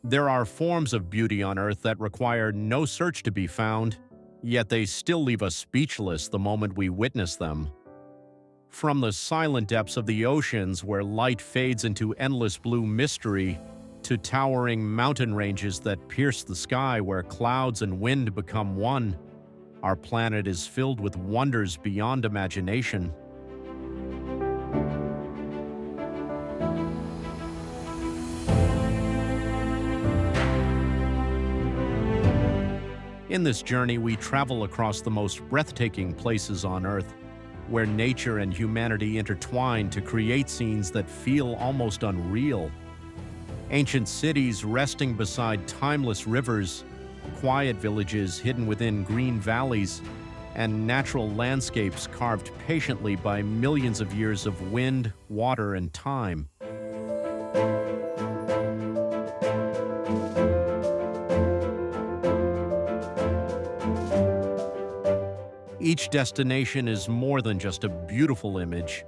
There are forms of beauty on Earth that require no search to be found, yet they still leave us speechless the moment we witness them. From the silent depths of the oceans where light fades into endless blue mystery, to towering mountain ranges that pierce the sky where clouds and wind become one, our planet is filled with wonders beyond imagination. In this journey, we travel across the most breathtaking places on Earth, where nature and humanity intertwine to create scenes that feel almost unreal. Ancient cities resting beside timeless rivers, quiet villages hidden within green valleys, and natural landscapes carved patiently by millions of years of wind, water, and time. Each destination is more than just a beautiful image.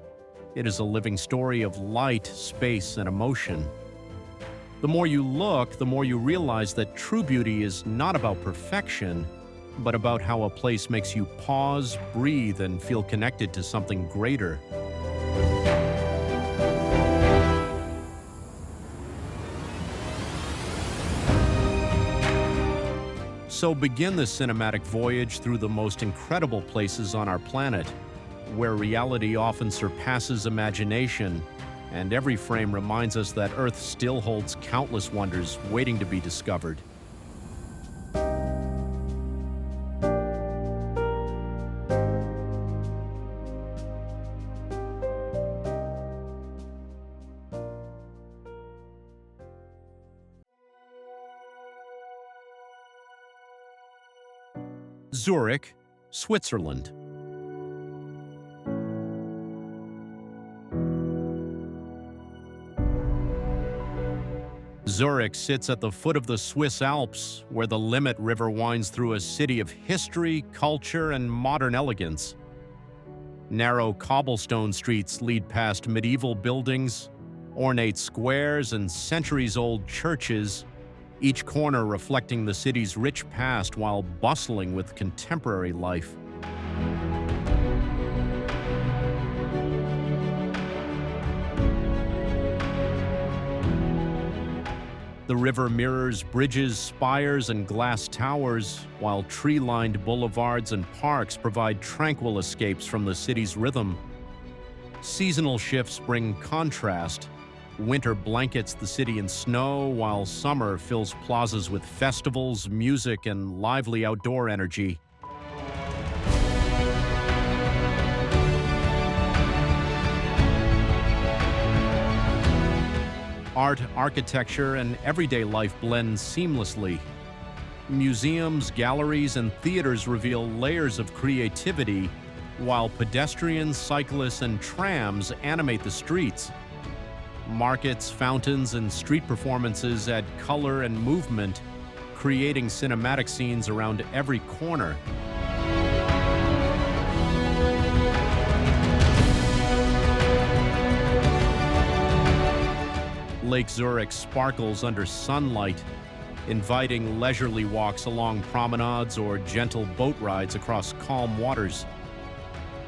It is a living story of light, space, and emotion. The more you look, the more you realize that true beauty is not about perfection, but about how a place makes you pause, breathe, and feel connected to something greater. So begin this cinematic voyage through the most incredible places on our planet, where reality often surpasses imagination, and every frame reminds us that Earth still holds countless wonders waiting to be discovered. Zurich, Switzerland. Zurich sits at the foot of the Swiss Alps, where the Limmat River winds through a city of history, culture, and modern elegance. Narrow cobblestone streets lead past medieval buildings, ornate squares, and centuries-old churches, each corner reflecting the city's rich past while bustling with contemporary life. The river mirrors bridges, spires, and glass towers, while tree-lined boulevards and parks provide tranquil escapes from the city's rhythm. Seasonal shifts bring contrast. Winter blankets the city in snow, while summer fills plazas with festivals, music, and lively outdoor energy. Art, architecture, and everyday life blend seamlessly. Museums, galleries, and theaters reveal layers of creativity, while pedestrians, cyclists, and trams animate the streets. Markets, fountains, and street performances add color and movement, creating cinematic scenes around every corner. Lake Zurich sparkles under sunlight, inviting leisurely walks along promenades or gentle boat rides across calm waters.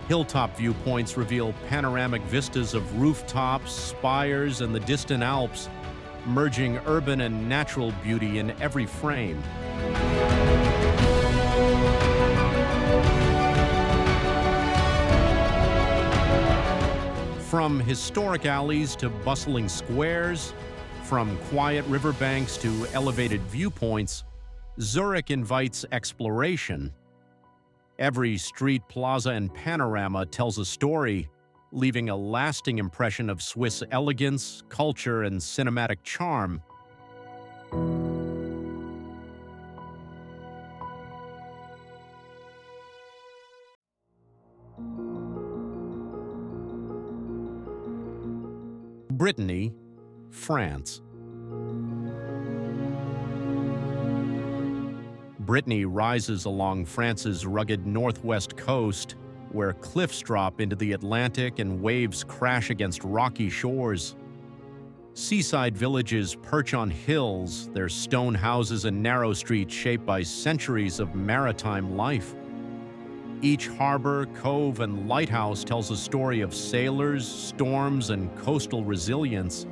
Hilltop viewpoints reveal panoramic vistas of rooftops, spires, and the distant Alps, merging urban and natural beauty in every frame. From historic alleys to bustling squares, from quiet riverbanks to elevated viewpoints, Zurich invites exploration. Every street, plaza, and panorama tells a story, leaving a lasting impression of Swiss elegance, culture, and cinematic charm. Brittany, France. Brittany rises along France's rugged northwest coast, where cliffs drop into the Atlantic and waves crash against rocky shores. Seaside villages perch on hills, their stone houses and narrow streets shaped by centuries of maritime life. Each harbor, cove, and lighthouse tells a story of sailors, storms, and coastal resilience.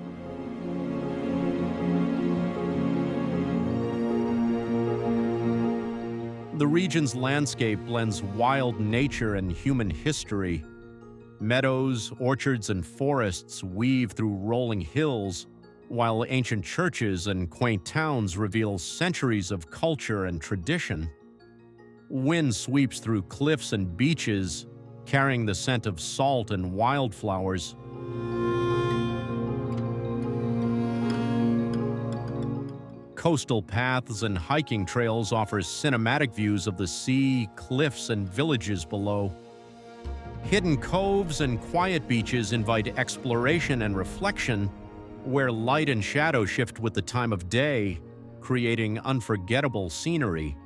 The region's landscape blends wild nature and human history. Meadows, orchards, and forests weave through rolling hills, while ancient churches and quaint towns reveal centuries of culture and tradition. Wind sweeps through cliffs and beaches, carrying the scent of salt and wildflowers. Coastal paths and hiking trails offer cinematic views of the sea, cliffs, and villages below. Hidden coves and quiet beaches invite exploration and reflection, where light and shadow shift with the time of day, creating unforgettable scenery.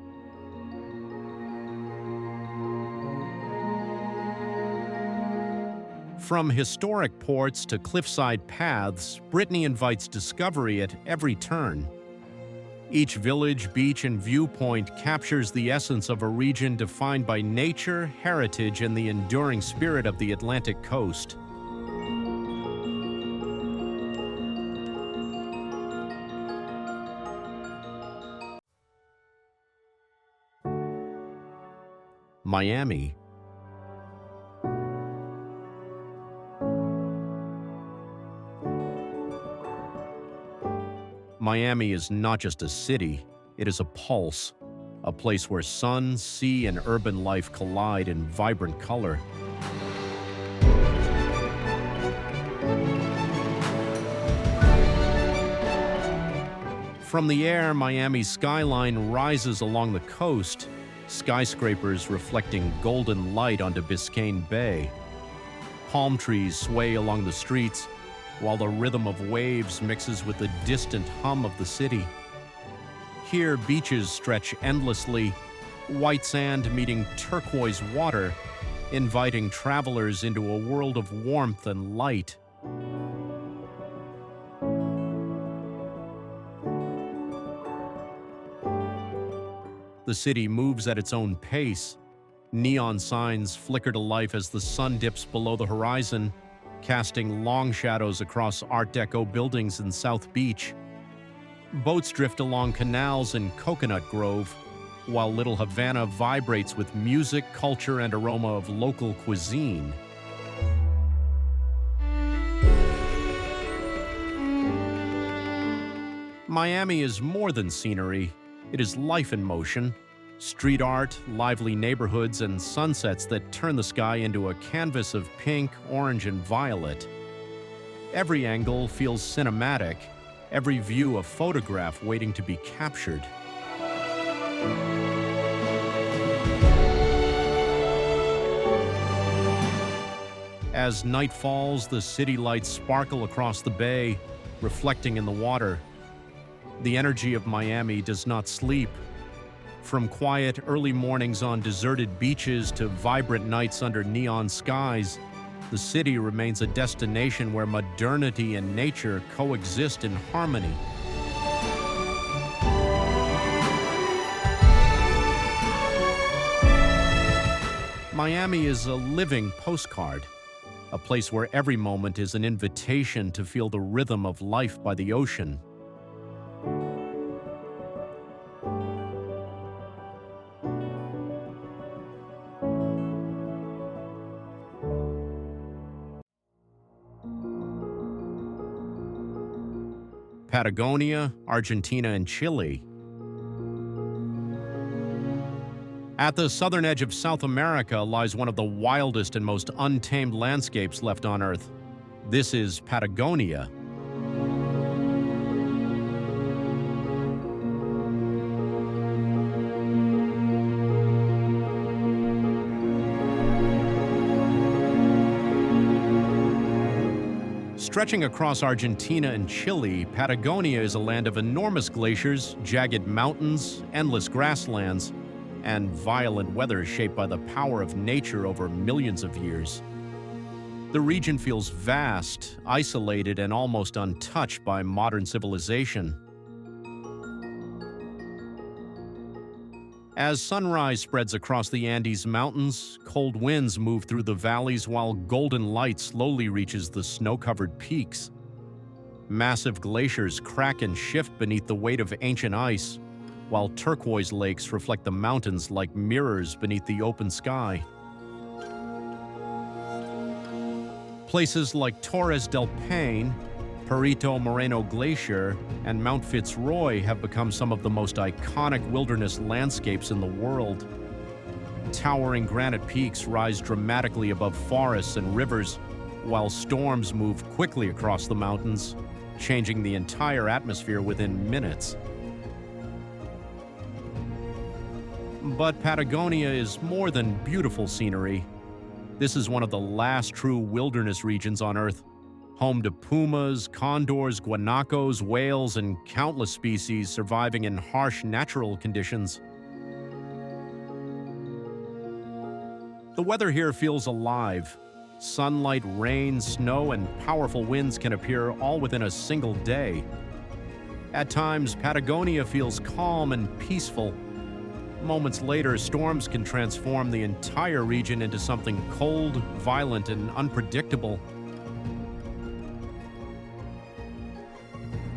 From historic ports to cliffside paths, Brittany invites discovery at every turn. Each village, beach, and viewpoint captures the essence of a region defined by nature, heritage, and the enduring spirit of the Atlantic coast. Miami. Miami is not just a city, it is a pulse, a place where sun, sea, and urban life collide in vibrant color. From the air, Miami's skyline rises along the coast, skyscrapers reflecting golden light onto Biscayne Bay. Palm trees sway along the streets, while the rhythm of waves mixes with the distant hum of the city. Here, beaches stretch endlessly, white sand meeting turquoise water, inviting travelers into a world of warmth and light. The city moves at its own pace. Neon signs flicker to life as the sun dips below the horizon, casting long shadows across Art Deco buildings in South Beach. Boats drift along canals in Coconut Grove, while Little Havana vibrates with music, culture, and aroma of local cuisine. Miami is more than scenery. It is life in motion. Street art, lively neighborhoods, and sunsets that turn the sky into a canvas of pink, orange, and violet. Every angle feels cinematic, every view a photograph waiting to be captured. As night falls, the city lights sparkle across the bay, reflecting in the water. The energy of Miami does not sleep. From quiet early mornings on deserted beaches to vibrant nights under neon skies, the city remains a destination where modernity and nature coexist in harmony. Miami is a living postcard, a place where every moment is an invitation to feel the rhythm of life by the ocean. Patagonia, Argentina, and Chile. At the southern edge of South America lies one of the wildest and most untamed landscapes left on Earth. This is Patagonia. Stretching across Argentina and Chile, Patagonia is a land of enormous glaciers, jagged mountains, endless grasslands, and violent weather shaped by the power of nature over millions of years. The region feels vast, isolated, and almost untouched by modern civilization. As sunrise spreads across the Andes Mountains, cold winds move through the valleys while golden light slowly reaches the snow-covered peaks. Massive glaciers crack and shift beneath the weight of ancient ice, while turquoise lakes reflect the mountains like mirrors beneath the open sky. Places like Torres del Paine, Perito Moreno Glacier, and Mount Fitzroy have become some of the most iconic wilderness landscapes in the world. Towering granite peaks rise dramatically above forests and rivers, while storms move quickly across the mountains, changing the entire atmosphere within minutes. But Patagonia is more than beautiful scenery. This is one of the last true wilderness regions on Earth, home to pumas, condors, guanacos, whales, and countless species surviving in harsh natural conditions. The weather here feels alive. Sunlight, rain, snow, and powerful winds can appear all within a single day. At times, Patagonia feels calm and peaceful. Moments later, storms can transform the entire region into something cold, violent, and unpredictable.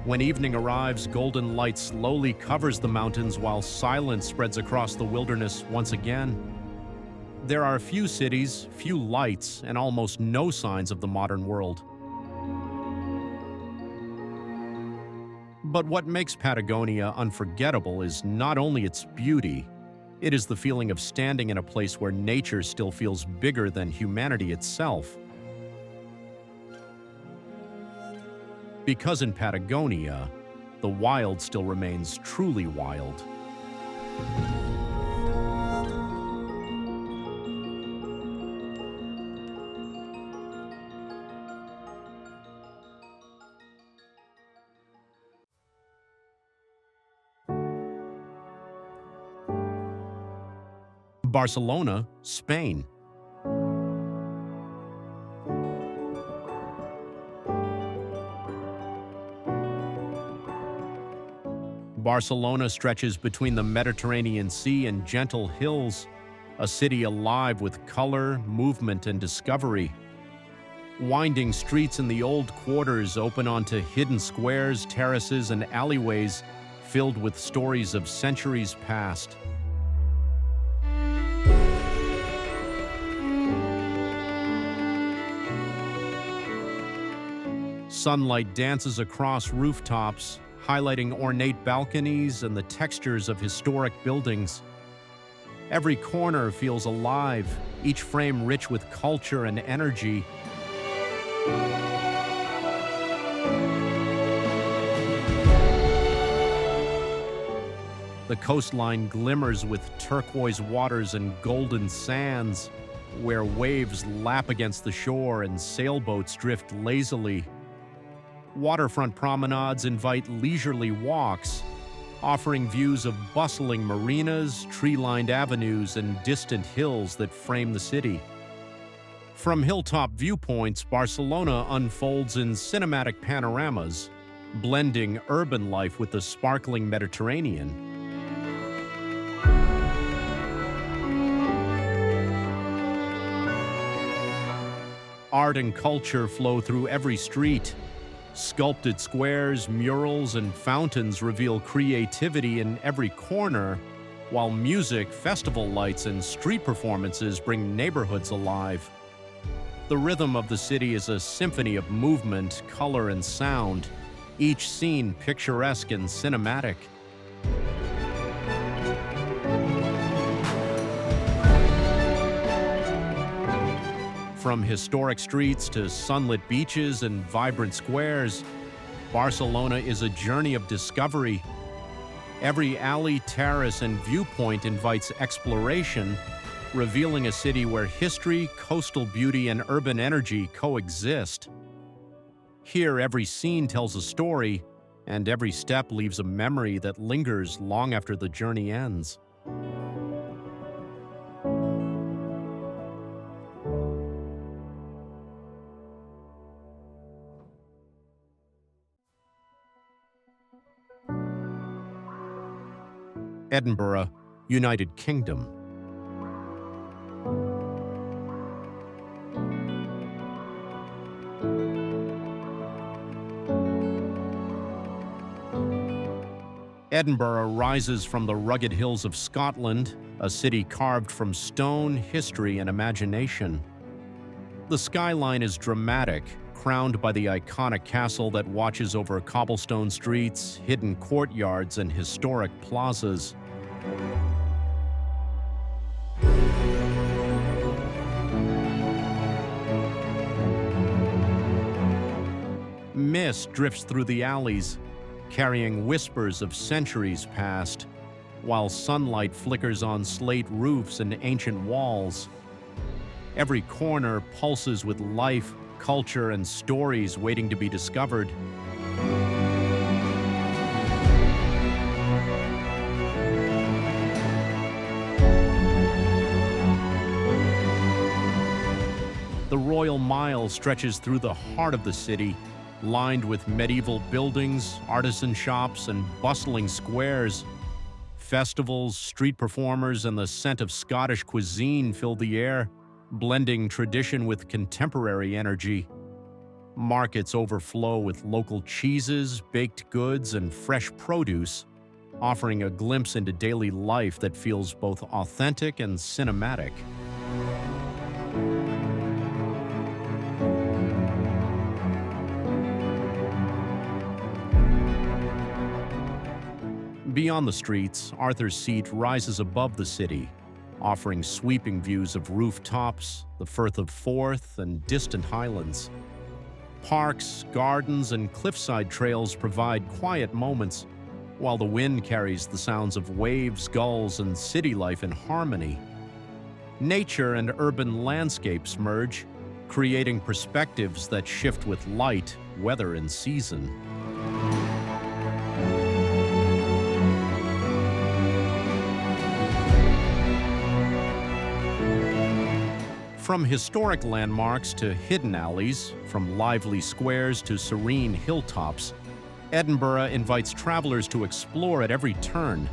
When evening arrives, golden light slowly covers the mountains while silence spreads across the wilderness once again. There are few cities, few lights, and almost no signs of the modern world. But what makes Patagonia unforgettable is not only its beauty, it is the feeling of standing in a place where nature still feels bigger than humanity itself. Because in Patagonia, the wild still remains truly wild. Barcelona, Spain. Barcelona stretches between the Mediterranean Sea and gentle hills, a city alive with color, movement, and discovery. Winding streets in the old quarters open onto hidden squares, terraces, and alleyways filled with stories of centuries past. Sunlight dances across rooftops, highlighting ornate balconies and the textures of historic buildings. Every corner feels alive, each frame rich with culture and energy. The coastline glimmers with turquoise waters and golden sands, where waves lap against the shore and sailboats drift lazily. Waterfront promenades invite leisurely walks, offering views of bustling marinas, tree-lined avenues, and distant hills that frame the city. From hilltop viewpoints, Barcelona unfolds in cinematic panoramas, blending urban life with the sparkling Mediterranean. Art and culture flow through every street. Sculpted squares, murals, and fountains reveal creativity in every corner, while music, festival lights, and street performances bring neighborhoods alive. The rhythm of the city is a symphony of movement, color, and sound, each scene picturesque and cinematic. From historic streets to sunlit beaches and vibrant squares, Barcelona is a journey of discovery. Every alley, terrace, and viewpoint invites exploration, revealing a city where history, coastal beauty, and urban energy coexist. Here, every scene tells a story, and every step leaves a memory that lingers long after the journey ends. Edinburgh, United Kingdom. Edinburgh rises from the rugged hills of Scotland, a city carved from stone, history, and imagination. The skyline is dramatic, crowned by the iconic castle that watches over cobblestone streets, hidden courtyards, and historic plazas. Mist drifts through the alleys, carrying whispers of centuries past, while sunlight flickers on slate roofs and ancient walls. Every corner pulses with life, culture, and stories waiting to be discovered. The Royal Mile stretches through the heart of the city, lined with medieval buildings, artisan shops, and bustling squares. Festivals, street performers, and the scent of Scottish cuisine fill the air, blending tradition with contemporary energy. Markets overflow with local cheeses, baked goods, and fresh produce, offering a glimpse into daily life that feels both authentic and cinematic. Beyond the streets, Arthur's Seat rises above the city, offering sweeping views of rooftops, the Firth of Forth, and distant highlands. Parks, gardens, and cliffside trails provide quiet moments, while the wind carries the sounds of waves, gulls, and city life in harmony. Nature and urban landscapes merge, creating perspectives that shift with light, weather, and season. From historic landmarks to hidden alleys, from lively squares to serene hilltops, Edinburgh invites travelers to explore at every turn.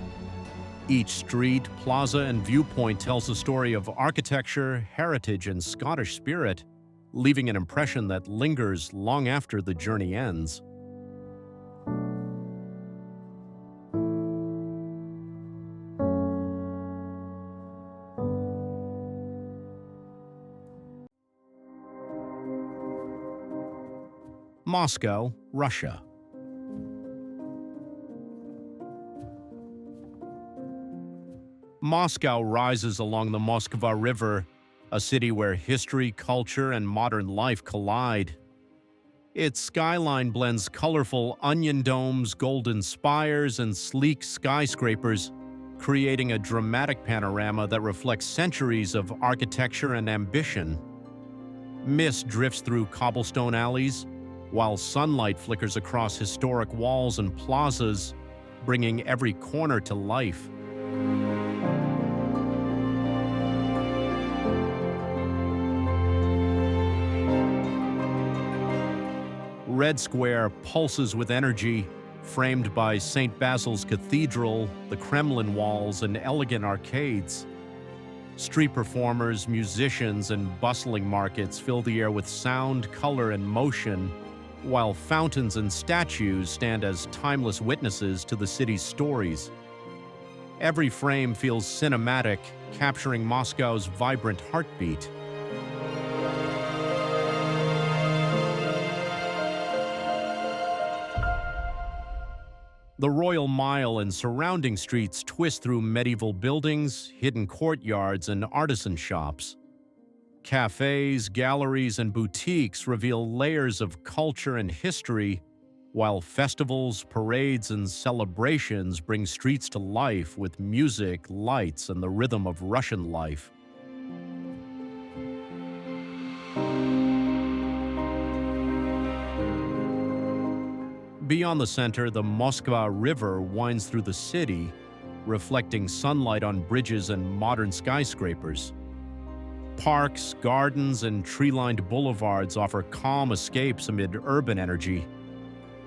Each street, plaza, and viewpoint tells a story of architecture, heritage, and Scottish spirit, leaving an impression that lingers long after the journey ends. Moscow, Russia. Moscow rises along the Moskva River, a city where history, culture, and modern life collide. Its skyline blends colorful onion domes, golden spires, and sleek skyscrapers, creating a dramatic panorama that reflects centuries of architecture and ambition. Mist drifts through cobblestone alleys, while sunlight flickers across historic walls and plazas, bringing every corner to life. Red Square pulses with energy, framed by St. Basil's Cathedral, the Kremlin walls, and elegant arcades. Street performers, musicians, and bustling markets fill the air with sound, color, and motion, while fountains and statues stand as timeless witnesses to the city's stories. Every frame feels cinematic, capturing Moscow's vibrant heartbeat. The Royal Mile and surrounding streets twist through medieval buildings, hidden courtyards, and artisan shops. Cafes, galleries, and boutiques reveal layers of culture and history, while festivals, parades, and celebrations bring streets to life with music, lights, and the rhythm of Russian life. Beyond the center, the Moskva River winds through the city, reflecting sunlight on bridges and modern skyscrapers. Parks, gardens, and tree-lined boulevards offer calm escapes amid urban energy.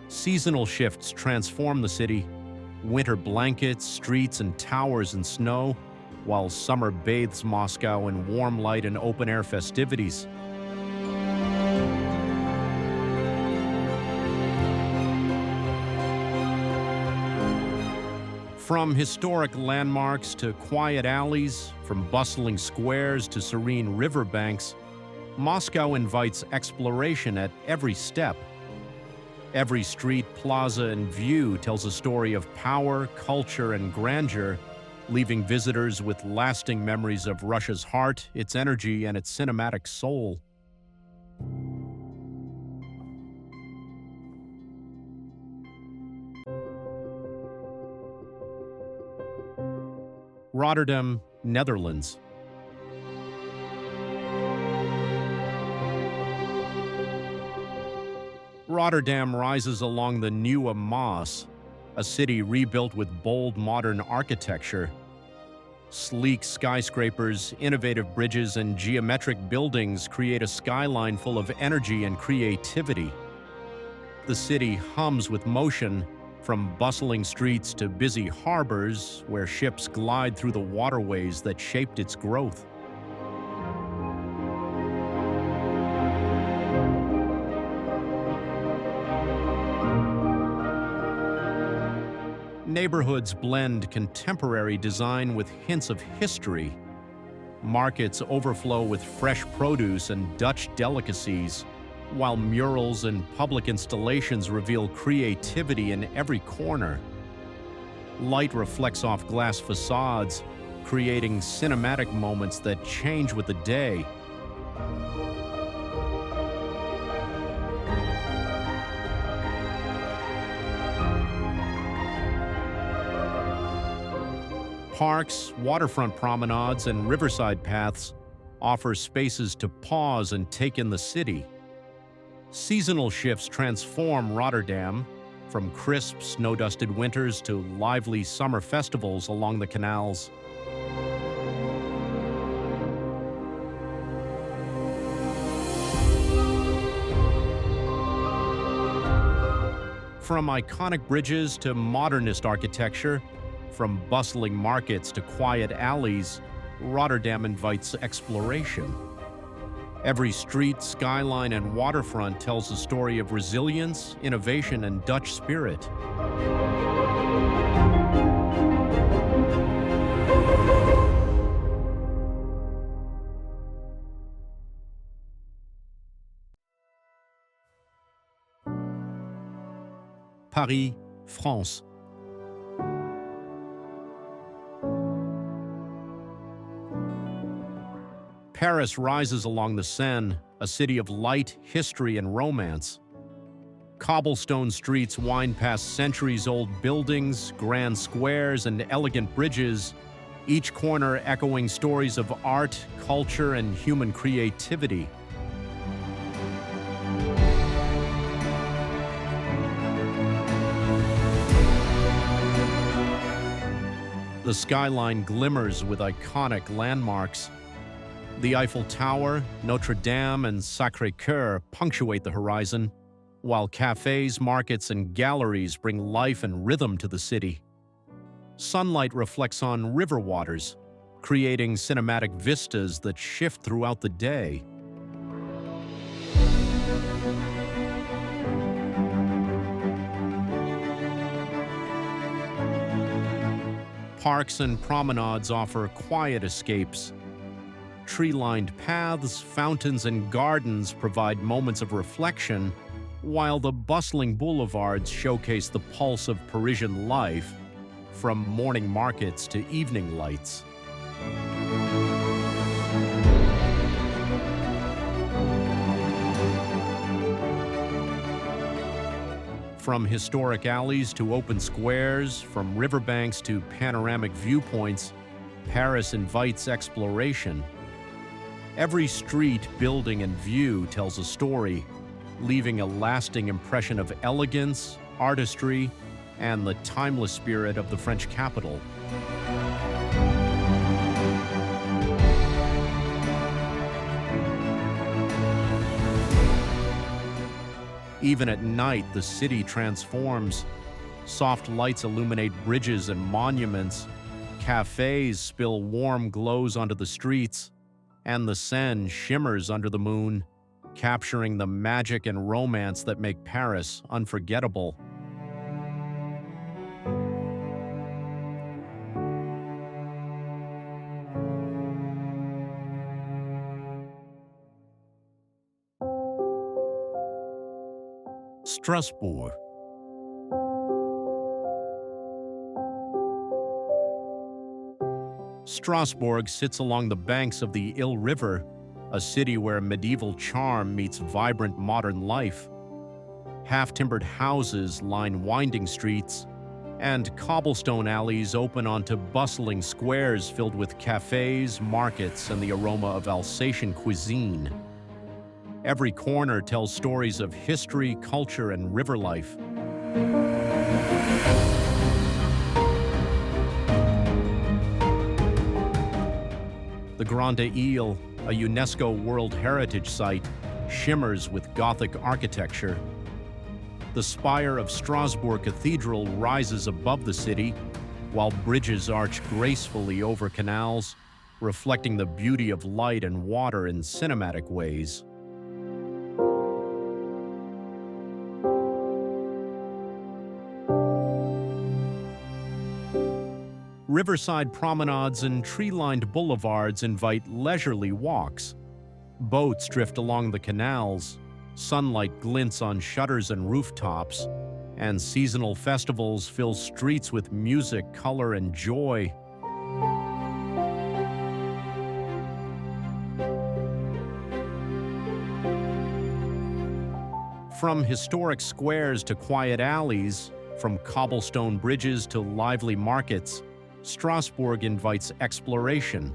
Seasonal shifts transform the city, Winter blankets, streets, and towers in snow, while summer bathes Moscow in warm light and open-air festivities. From historic landmarks to quiet alleys, from bustling squares to serene riverbanks, Moscow invites exploration at every step. Every street, plaza, and view tells a story of power, culture, and grandeur, leaving visitors with lasting memories of Russia's heart, its energy, and its cinematic soul. Rotterdam, Netherlands. Rotterdam rises along the Nieuwe Maas, a city rebuilt with bold modern architecture. Sleek skyscrapers, innovative bridges, and geometric buildings create a skyline full of energy and creativity. The city hums with motion, from bustling streets to busy harbors where ships glide through the waterways that shaped its growth. Neighborhoods blend contemporary design with hints of history. Markets overflow with fresh produce and Dutch delicacies, while murals and public installations reveal creativity in every corner. Light reflects off glass facades, creating cinematic moments that change with the day. Parks, waterfront promenades, and riverside paths offer spaces to pause and take in the city. Seasonal shifts transform Rotterdam, from crisp, snow-dusted winters to lively summer festivals along the canals. From iconic bridges to modernist architecture, from bustling markets to quiet alleys, Rotterdam invites exploration. Every street, skyline, and waterfront tells a story of resilience, innovation, and Dutch spirit. Paris, France. Paris rises along the Seine, a city of light, history, and romance. Cobblestone streets wind past centuries-old buildings, grand squares, and elegant bridges, each corner echoing stories of art, culture, and human creativity. The skyline glimmers with iconic landmarks. The Eiffel Tower, Notre Dame, and Sacré-Cœur punctuate the horizon, while cafes, markets, and galleries bring life and rhythm to the city. Sunlight reflects on river waters, creating cinematic vistas that shift throughout the day. Parks and promenades offer quiet escapes. Tree-lined paths, fountains, and gardens provide moments of reflection, while the bustling boulevards showcase the pulse of Parisian life, from morning markets to evening lights. From historic alleys to open squares, from riverbanks to panoramic viewpoints, Paris invites exploration. Every street, building, and view tells a story, leaving a lasting impression of elegance, artistry, and the timeless spirit of the French capital. Even at night, the city transforms. Soft lights illuminate bridges and monuments. Cafes spill warm glows onto the streets, and the Seine shimmers under the moon, capturing the magic and romance that make Paris unforgettable. Strasbourg. Strasbourg sits along the banks of the Ill River, a city where medieval charm meets vibrant modern life. Half-timbered houses line winding streets, and cobblestone alleys open onto bustling squares filled with cafes, markets, and the aroma of Alsatian cuisine. Every corner tells stories of history, culture, and river life. The Grande Ile, a UNESCO World Heritage Site, shimmers with Gothic architecture. The spire of Strasbourg Cathedral rises above the city, while bridges arch gracefully over canals, reflecting the beauty of light and water in cinematic ways. Riverside promenades and tree-lined boulevards invite leisurely walks. Boats drift along the canals, sunlight glints on shutters and rooftops, and seasonal festivals fill streets with music, color, and joy. From historic squares to quiet alleys, from cobblestone bridges to lively markets, Strasbourg invites exploration.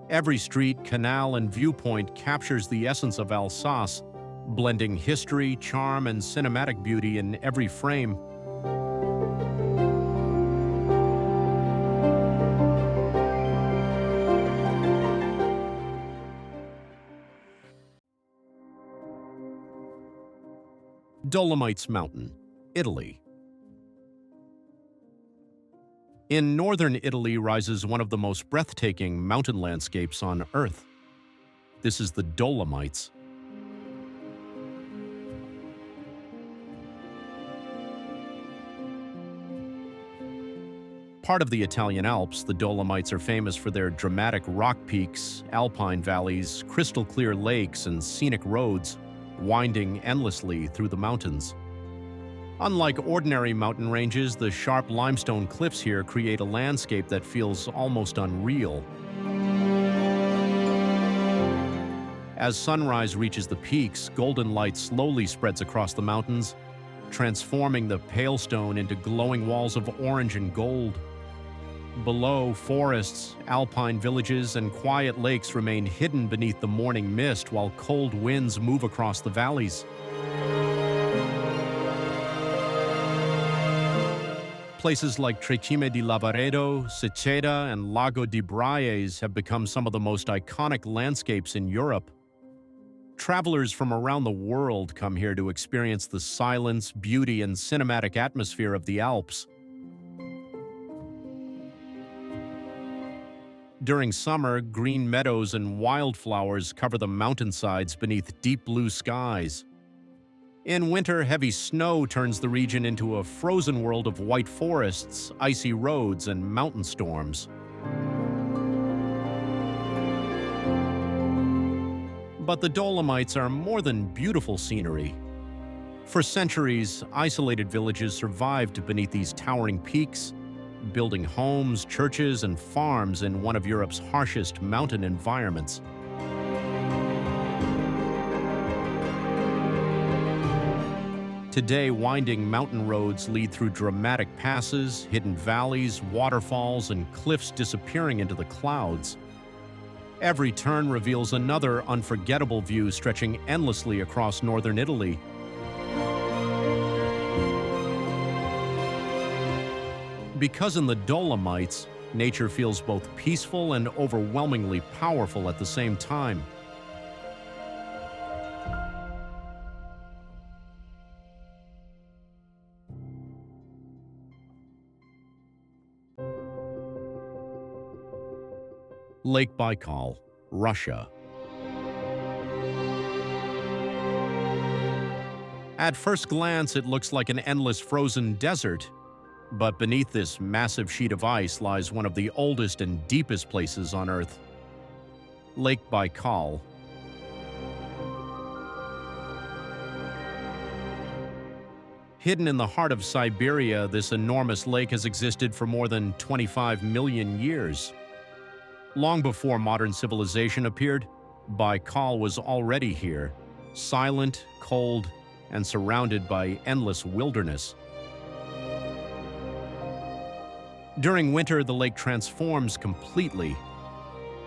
Every street, canal, and viewpoint captures the essence of Alsace, blending history, charm, and cinematic beauty in every frame. Dolomites Mountain, Italy. In northern Italy rises one of the most breathtaking mountain landscapes on Earth. This is the Dolomites. Part of the Italian Alps, the Dolomites are famous for their dramatic rock peaks, alpine valleys, crystal-clear lakes, and scenic roads, winding endlessly through the mountains. Unlike ordinary mountain ranges, the sharp limestone cliffs here create a landscape that feels almost unreal. As sunrise reaches the peaks, golden light slowly spreads across the mountains, transforming the pale stone into glowing walls of orange and gold. Below, forests, alpine villages, and quiet lakes remain hidden beneath the morning mist while cold winds move across the valleys. Places like Trecime di Lavaredo, Seceda, and Lago di Braies have become some of the most iconic landscapes in Europe. Travelers from around the world come here to experience the silence, beauty, and cinematic atmosphere of the Alps. During summer, green meadows and wildflowers cover the mountainsides beneath deep blue skies. In winter, heavy snow turns the region into a frozen world of white forests, icy roads, and mountain storms. But the Dolomites are more than beautiful scenery. For centuries, isolated villages survived beneath these towering peaks, building homes, churches, and farms in one of Europe's harshest mountain environments. Today, winding mountain roads lead through dramatic passes, hidden valleys, waterfalls, and cliffs disappearing into the clouds. Every turn reveals another unforgettable view stretching endlessly across northern Italy. Because in the Dolomites, nature feels both peaceful and overwhelmingly powerful at the same time. Lake Baikal, Russia. At first glance, it looks like an endless frozen desert, but beneath this massive sheet of ice lies one of the oldest and deepest places on Earth, Lake Baikal. Hidden in the heart of Siberia, this enormous lake has existed for more than 25 million years. Long before modern civilization appeared, Baikal was already here, silent, cold, and surrounded by endless wilderness. During winter, the lake transforms completely.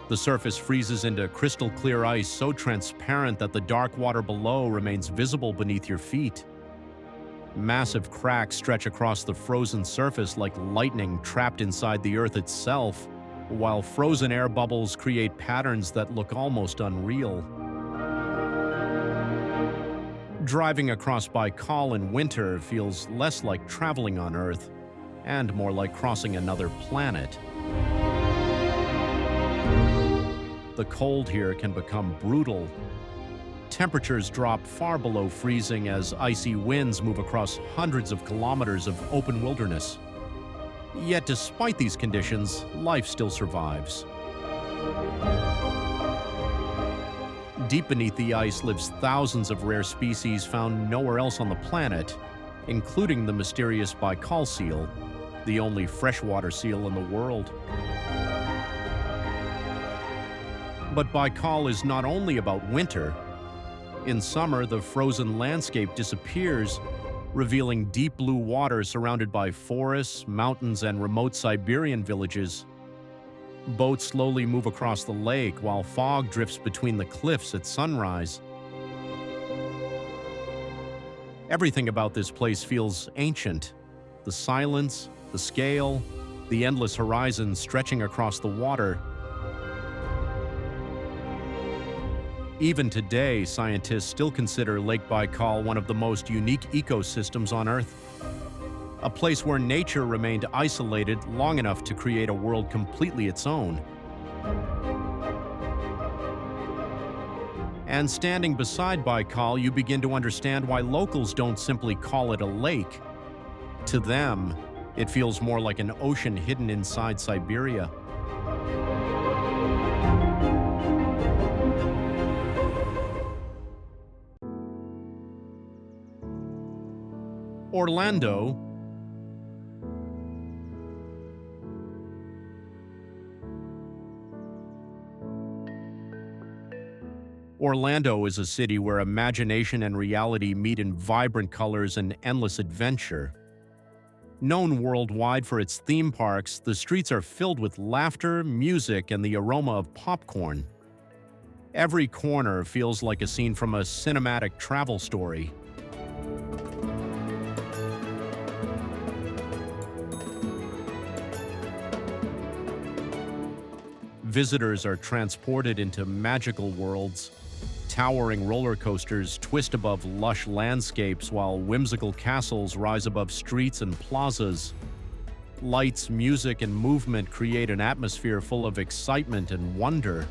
The surface freezes into crystal clear ice so transparent that the dark water below remains visible beneath your feet. Massive cracks stretch across the frozen surface like lightning trapped inside the earth itself, while frozen air bubbles create patterns that look almost unreal. Driving across Baikal in winter feels less like traveling on Earth and more like crossing another planet. The cold here can become brutal. Temperatures drop far below freezing as icy winds move across hundreds of kilometers of open wilderness. Yet despite these conditions, life still survives. Deep beneath the ice lives thousands of rare species found nowhere else on the planet, including the mysterious Baikal seal, the only freshwater seal in the world. But Baikal is not only about winter. In summer, the frozen landscape disappears, revealing deep blue water surrounded by forests, mountains, and remote Siberian villages. Boats slowly move across the lake while fog drifts between the cliffs at sunrise. Everything about this place feels ancient. The silence, the scale, the endless horizon stretching across the water. Even today, scientists still consider Lake Baikal one of the most unique ecosystems on Earth. A place where nature remained isolated long enough to create a world completely its own. And standing beside Baikal, you begin to understand why locals don't simply call it a lake. To them, it feels more like an ocean hidden inside Siberia. Orlando is a city where imagination and reality meet in vibrant colors and endless adventure. Known worldwide for its theme parks, the streets are filled with laughter, music, and the aroma of popcorn. Every corner feels like a scene from a cinematic travel story. Visitors are transported into magical worlds. Towering roller coasters twist above lush landscapes while whimsical castles rise above streets and plazas. Lights, music, and movement create an atmosphere full of excitement and wonder.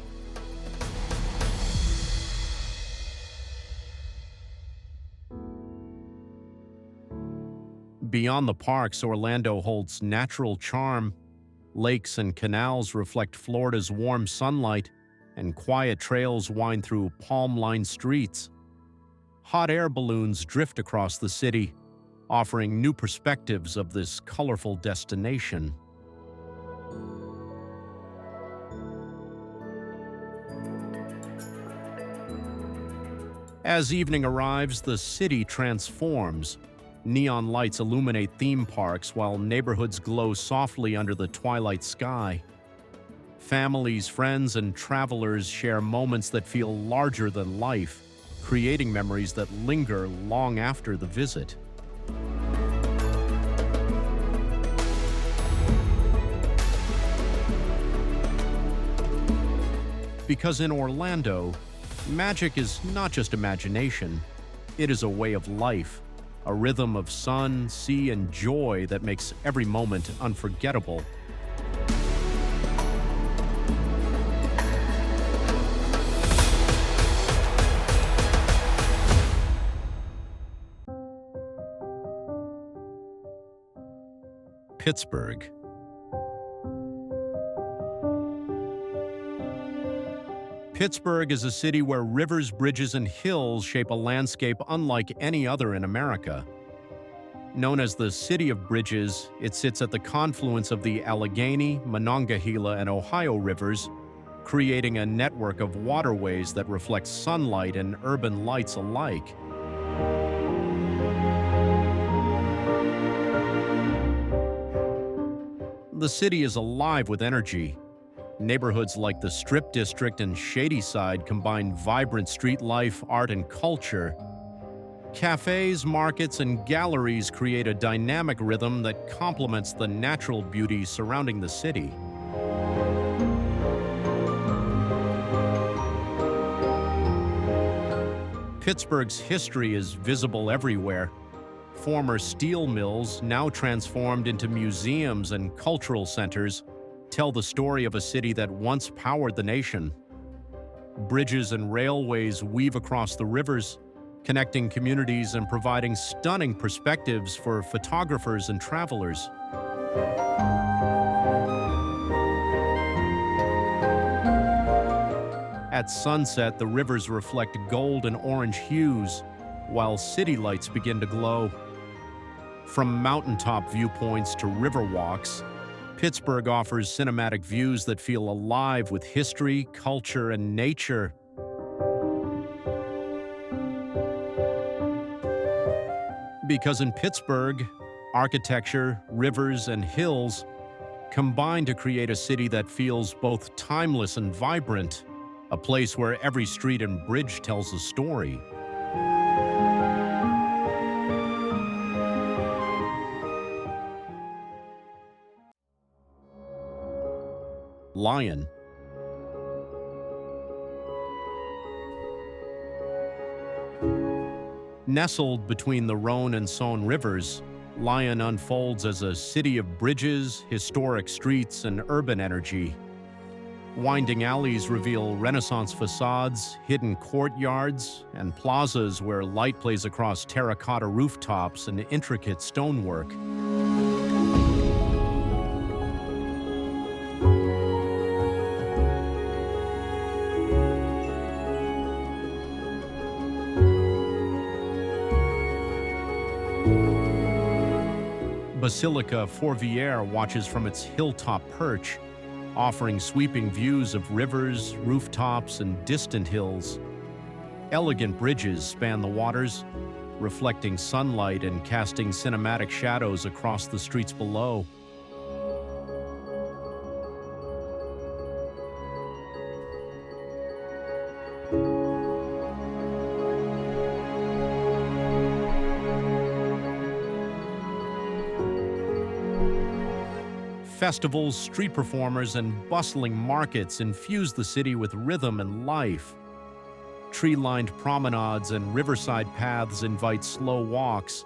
Beyond the parks, Orlando holds natural charm. Lakes and canals reflect Florida's warm sunlight, and quiet trails wind through palm-lined streets. Hot air balloons drift across the city, offering new perspectives of this colorful destination. As evening arrives, the city transforms. Neon lights illuminate theme parks while neighborhoods glow softly under the twilight sky. Families, friends, and travelers share moments that feel larger than life, creating memories that linger long after the visit. Because in Orlando, magic is not just imagination, it is a way of life. A rhythm of sun, sea, and joy that makes every moment unforgettable. Pittsburgh. Pittsburgh is a city where rivers, bridges, and hills shape a landscape unlike any other in America. Known as the City of Bridges, it sits at the confluence of the Allegheny, Monongahela, and Ohio rivers, creating a network of waterways that reflect sunlight and urban lights alike. The city is alive with energy. Neighborhoods like the Strip District and Shadyside combine vibrant street life, art, and culture. Cafes, markets, and galleries create a dynamic rhythm that complements the natural beauty surrounding the city. Pittsburgh's history is visible everywhere. Former steel mills, now transformed into museums and cultural centers, tell the story of a city that once powered the nation. Bridges and railways weave across the rivers, connecting communities and providing stunning perspectives for photographers and travelers. At sunset, the rivers reflect gold and orange hues, while city lights begin to glow. From mountaintop viewpoints to river walks, Pittsburgh offers cinematic views that feel alive with history, culture, and nature. Because in Pittsburgh, architecture, rivers, and hills combine to create a city that feels both timeless and vibrant, a place where every street and bridge tells a story. Lion. Nestled between the Rhone and Saône rivers, Lion unfolds as a city of bridges, historic streets, and urban energy. Winding alleys reveal Renaissance facades, hidden courtyards, and plazas where light plays across terracotta rooftops and intricate stonework. Basilica Fourvière watches from its hilltop perch, offering sweeping views of rivers, rooftops, and distant hills. Elegant bridges span the waters, reflecting sunlight and casting cinematic shadows across the streets below. Festivals, street performers, and bustling markets infuse the city with rhythm and life. Tree-lined promenades and riverside paths invite slow walks,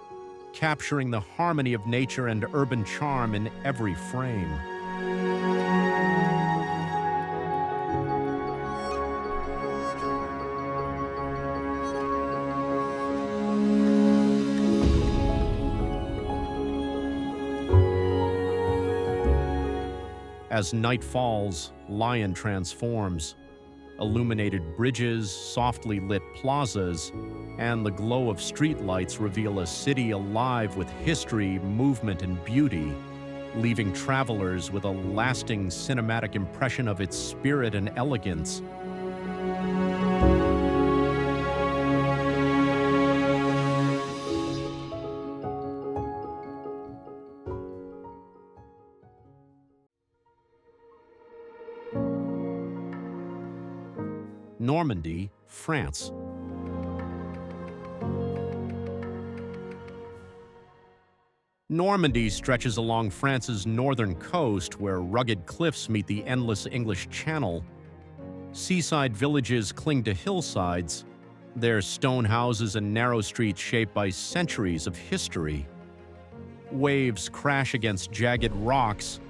capturing the harmony of nature and urban charm in every frame. As night falls, Lion transforms. Illuminated bridges, softly lit plazas, and the glow of streetlights reveal a city alive with history, movement, and beauty, leaving travelers with a lasting cinematic impression of its spirit and elegance. Normandy, France. Normandy stretches along France's northern coast, where rugged cliffs meet the endless English Channel. Seaside villages cling to hillsides, their stone houses and narrow streets shaped by centuries of history. Waves crash against jagged rocks,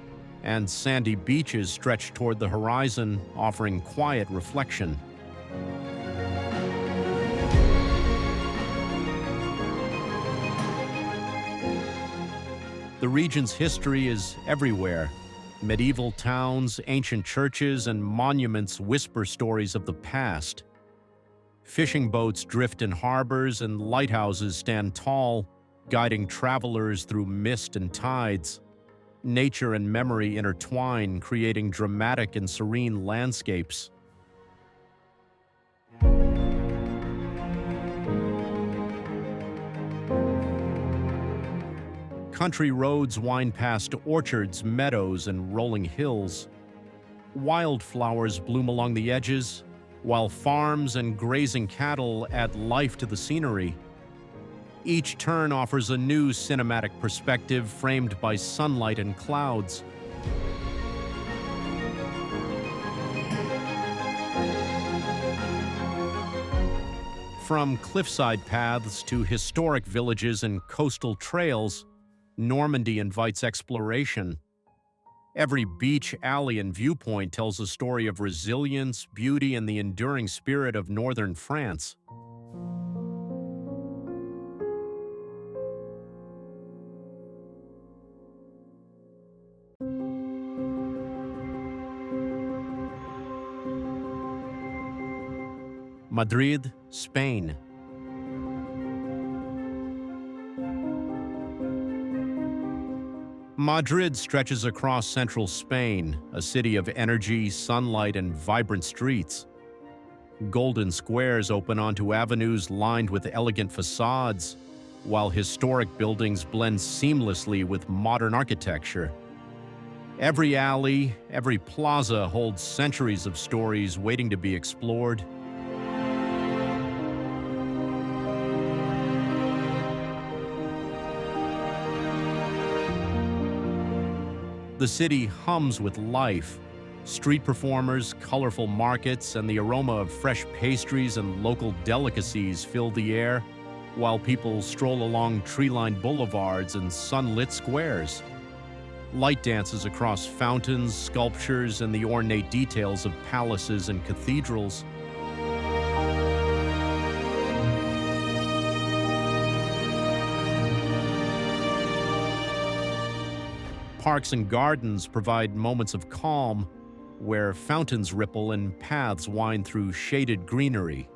and sandy beaches stretch toward the horizon, offering quiet reflection. The region's history is everywhere. Medieval towns, ancient churches, and monuments whisper stories of the past. Fishing boats drift in harbors and lighthouses stand tall, guiding travelers through mist and tides. Nature and memory intertwine, creating dramatic and serene landscapes. Country roads wind past orchards, meadows, and rolling hills. Wildflowers bloom along the edges, while farms and grazing cattle add life to the scenery. Each turn offers a new cinematic perspective framed by sunlight and clouds. From cliffside paths to historic villages and coastal trails, Normandy invites exploration. Every beach, alley, and viewpoint tells a story of resilience, beauty, and the enduring spirit of northern France. Madrid, Spain. Madrid stretches across central Spain, a city of energy, sunlight, and vibrant streets. Golden squares open onto avenues lined with elegant facades, while historic buildings blend seamlessly with modern architecture. Every alley, every plaza holds centuries of stories waiting to be explored. The city hums with life. Street performers, colorful markets, and the aroma of fresh pastries and local delicacies fill the air, while people stroll along tree-lined boulevards and sunlit squares. Light dances across fountains, sculptures, and the ornate details of palaces and cathedrals. Parks and gardens provide moments of calm, where fountains ripple and paths wind through shaded greenery.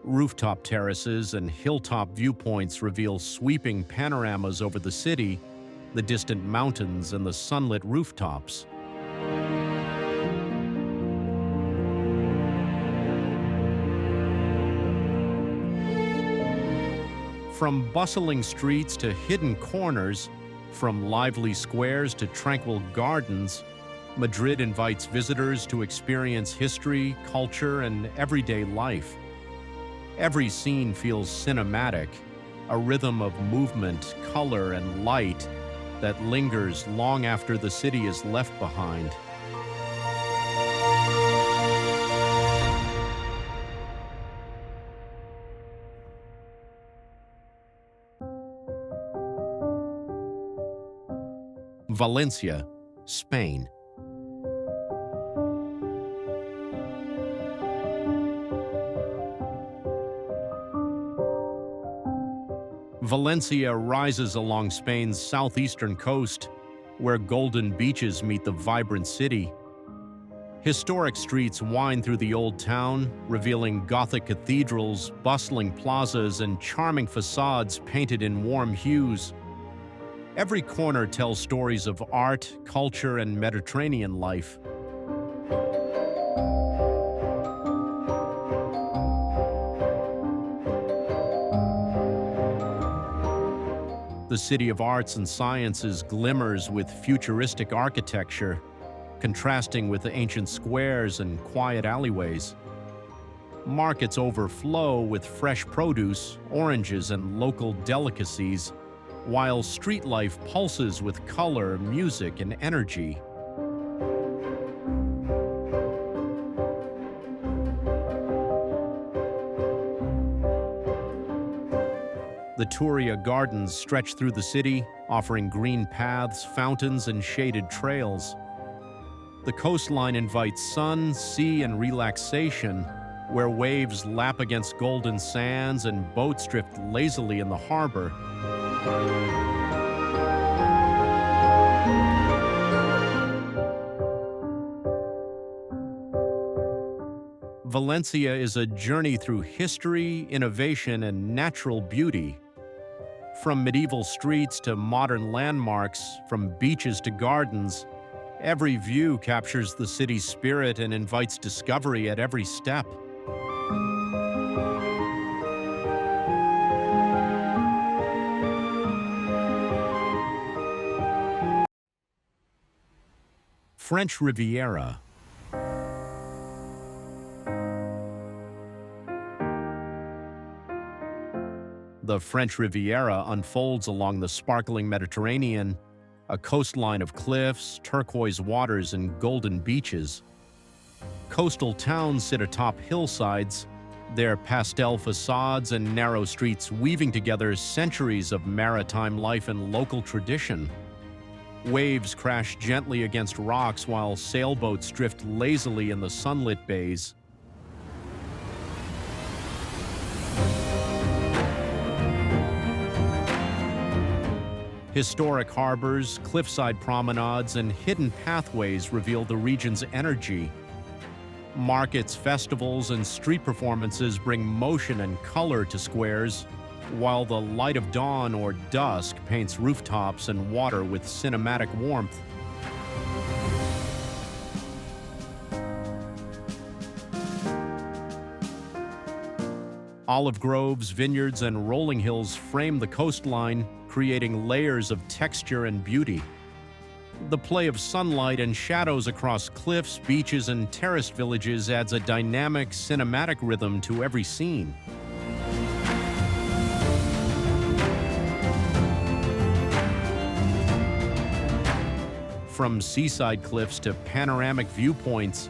Rooftop terraces and hilltop viewpoints reveal sweeping panoramas over the city, the distant mountains, and the sunlit rooftops. From bustling streets to hidden corners, from lively squares to tranquil gardens, Madrid invites visitors to experience history, culture, and everyday life. Every scene feels cinematic, a rhythm of movement, color, and light that lingers long after the city is left behind. Valencia, Spain. Valencia rises along Spain's southeastern coast, where golden beaches meet the vibrant city. Historic streets wind through the old town, revealing Gothic cathedrals, bustling plazas, and charming facades painted in warm hues. Every corner tells stories of art, culture, and Mediterranean life. The city of arts and sciences glimmers with futuristic architecture, contrasting with the ancient squares and quiet alleyways. Markets overflow with fresh produce, oranges, and local delicacies, while street life pulses with color, music, and energy. The Turia Gardens stretch through the city, offering green paths, fountains, and shaded trails. The coastline invites sun, sea, and relaxation, where waves lap against golden sands and boats drift lazily in the harbor. Valencia is a journey through history, innovation, and natural beauty. From medieval streets to modern landmarks, from beaches to gardens, every view captures the city's spirit and invites discovery at every step. French Riviera. The French Riviera unfolds along the sparkling Mediterranean, a coastline of cliffs, turquoise waters, and golden beaches. Coastal towns sit atop hillsides, their pastel facades and narrow streets weaving together centuries of maritime life and local tradition. Waves crash gently against rocks while sailboats drift lazily in the sunlit bays. Historic harbors, cliffside promenades, and hidden pathways reveal the region's energy. Markets, festivals, and street performances bring motion and color to squares, while the light of dawn or dusk paints rooftops and water with cinematic warmth. Olive groves, vineyards, and rolling hills frame the coastline, creating layers of texture and beauty. The play of sunlight and shadows across cliffs, beaches, and terraced villages adds a dynamic, cinematic rhythm to every scene. From seaside cliffs to panoramic viewpoints,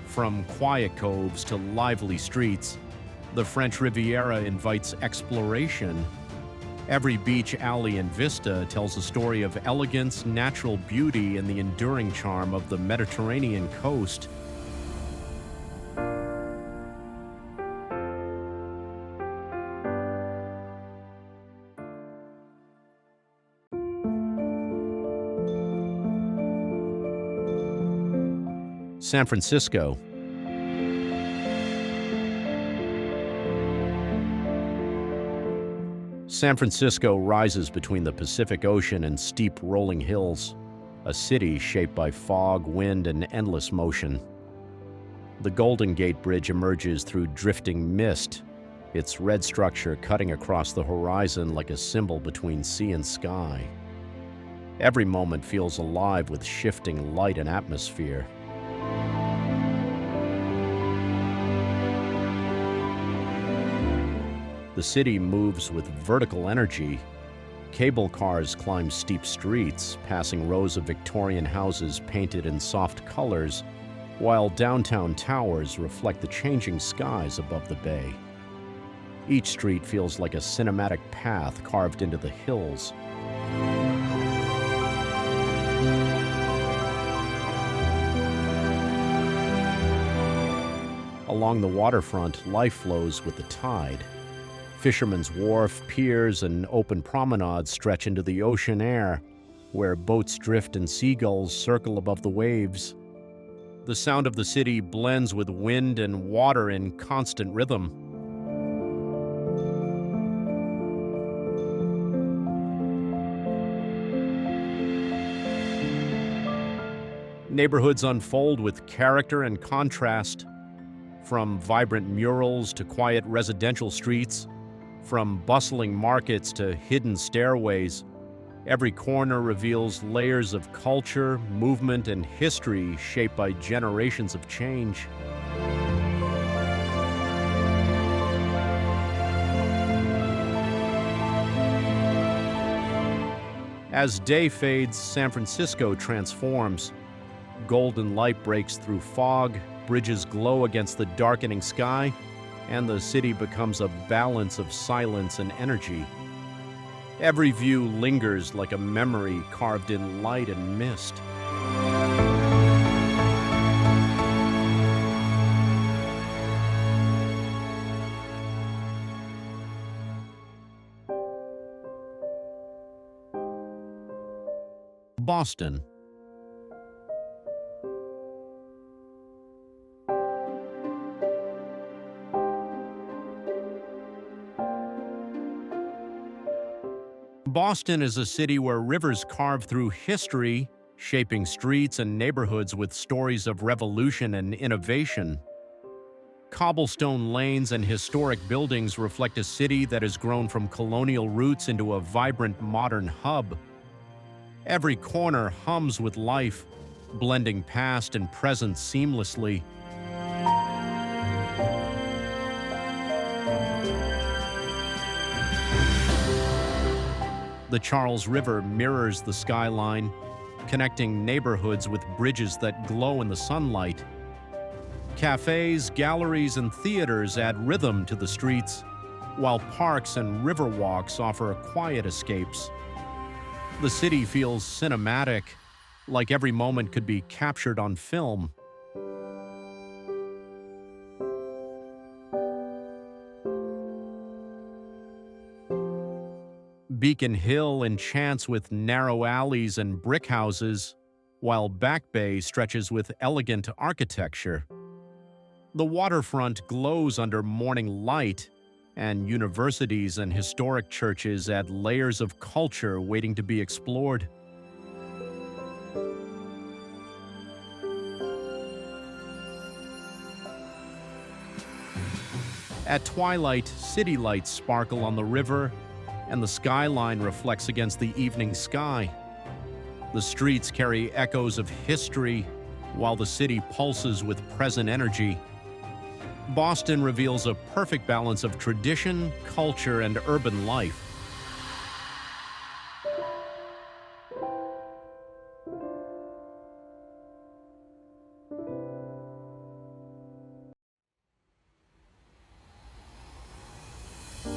from quiet coves to lively streets, the French Riviera invites exploration. Every beach, alley, and vista tells a story of elegance, natural beauty, and the enduring charm of the Mediterranean coast. San Francisco. San Francisco rises between the Pacific Ocean and steep rolling hills, a city shaped by fog, wind, and endless motion. The Golden Gate Bridge emerges through drifting mist, its red structure cutting across the horizon like a symbol between sea and sky. Every moment feels alive with shifting light and atmosphere. The city moves with vertical energy. Cable cars climb steep streets, passing rows of Victorian houses painted in soft colors, while downtown towers reflect the changing skies above the bay. Each street feels like a cinematic path carved into the hills. Along the waterfront, life flows with the tide. Fisherman's Wharf, piers, and open promenades stretch into the ocean air, where boats drift and seagulls circle above the waves. The sound of the city blends with wind and water in constant rhythm. Neighborhoods unfold with character and contrast, from vibrant murals to quiet residential streets, from bustling markets to hidden stairways. Every corner reveals layers of culture, movement, and history shaped by generations of change. As day fades, San Francisco transforms. Golden light breaks through fog, bridges glow against the darkening sky, and the city becomes a balance of silence and energy. Every view lingers like a memory carved in light and mist. Boston. Boston is a city where rivers carve through history, shaping streets and neighborhoods with stories of revolution and innovation. Cobblestone lanes and historic buildings reflect a city that has grown from colonial roots into a vibrant modern hub. Every corner hums with life, blending past and present seamlessly. The Charles River mirrors the skyline, connecting neighborhoods with bridges that glow in the sunlight. Cafes, galleries, and theaters add rhythm to the streets, while parks and river walks offer quiet escapes. The city feels cinematic, like every moment could be captured on film. Beacon Hill enchants with narrow alleys and brick houses, while Back Bay stretches with elegant architecture. The waterfront glows under morning light, and universities and historic churches add layers of culture waiting to be explored. At twilight, city lights sparkle on the river, and the skyline reflects against the evening sky. The streets carry echoes of history, while the city pulses with present energy. Boston reveals a perfect balance of tradition, culture, and urban life.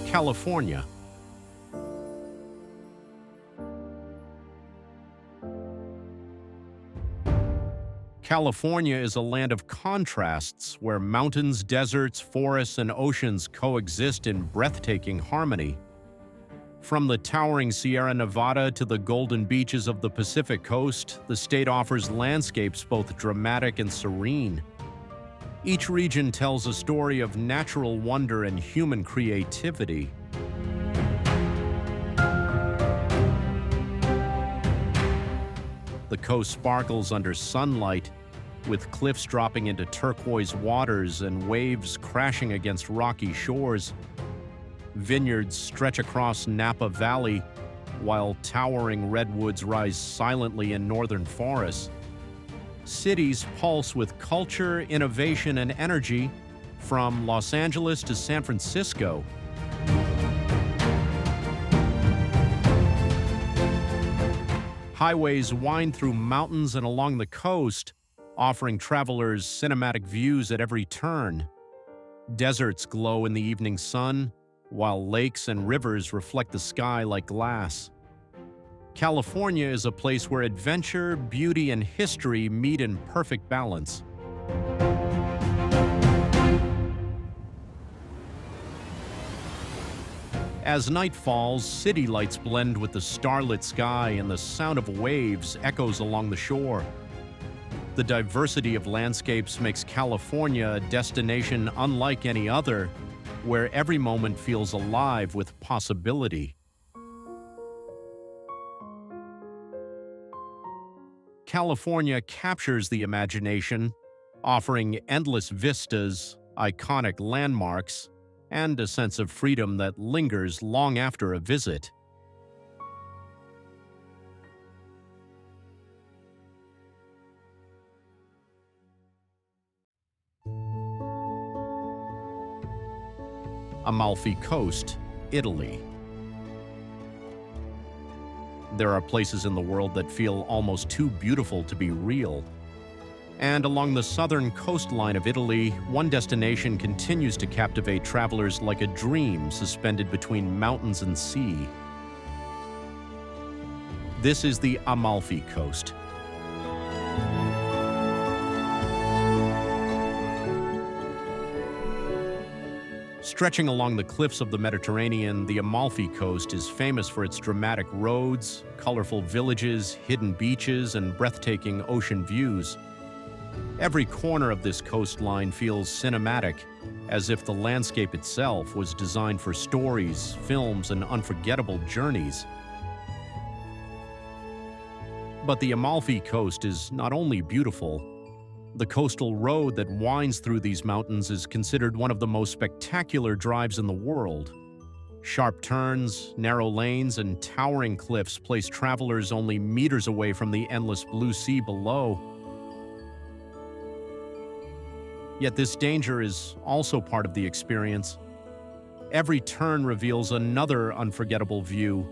California. California is a land of contrasts where mountains, deserts, forests, and oceans coexist in breathtaking harmony. From the towering Sierra Nevada to the golden beaches of the Pacific Coast, the state offers landscapes both dramatic and serene. Each region tells a story of natural wonder and human creativity. The coast sparkles under sunlight, with cliffs dropping into turquoise waters and waves crashing against rocky shores. Vineyards stretch across Napa Valley, while towering redwoods rise silently in northern forests. Cities pulse with culture, innovation, and energy, from Los Angeles to San Francisco. Highways wind through mountains and along the coast, offering travelers cinematic views at every turn. Deserts glow in the evening sun, while lakes and rivers reflect the sky like glass. California is a place where adventure, beauty, and history meet in perfect balance. As night falls, city lights blend with the starlit sky, and the sound of waves echoes along the shore. The diversity of landscapes makes California a destination unlike any other, where every moment feels alive with possibility. California captures the imagination, offering endless vistas, iconic landmarks, and a sense of freedom that lingers long after a visit. Amalfi Coast, Italy. There are places in the world that feel almost too beautiful to be real. And along the southern coastline of Italy, one destination continues to captivate travelers like a dream suspended between mountains and sea. This is the Amalfi Coast. Stretching along the cliffs of the Mediterranean, the Amalfi Coast is famous for its dramatic roads, colorful villages, hidden beaches, and breathtaking ocean views. Every corner of this coastline feels cinematic, as if the landscape itself was designed for stories, films, and unforgettable journeys. But the Amalfi Coast is not only beautiful. The coastal road that winds through these mountains is considered one of the most spectacular drives in the world. Sharp turns, narrow lanes, and towering cliffs place travelers only meters away from the endless blue sea below. Yet this danger is also part of the experience. Every turn reveals another unforgettable view.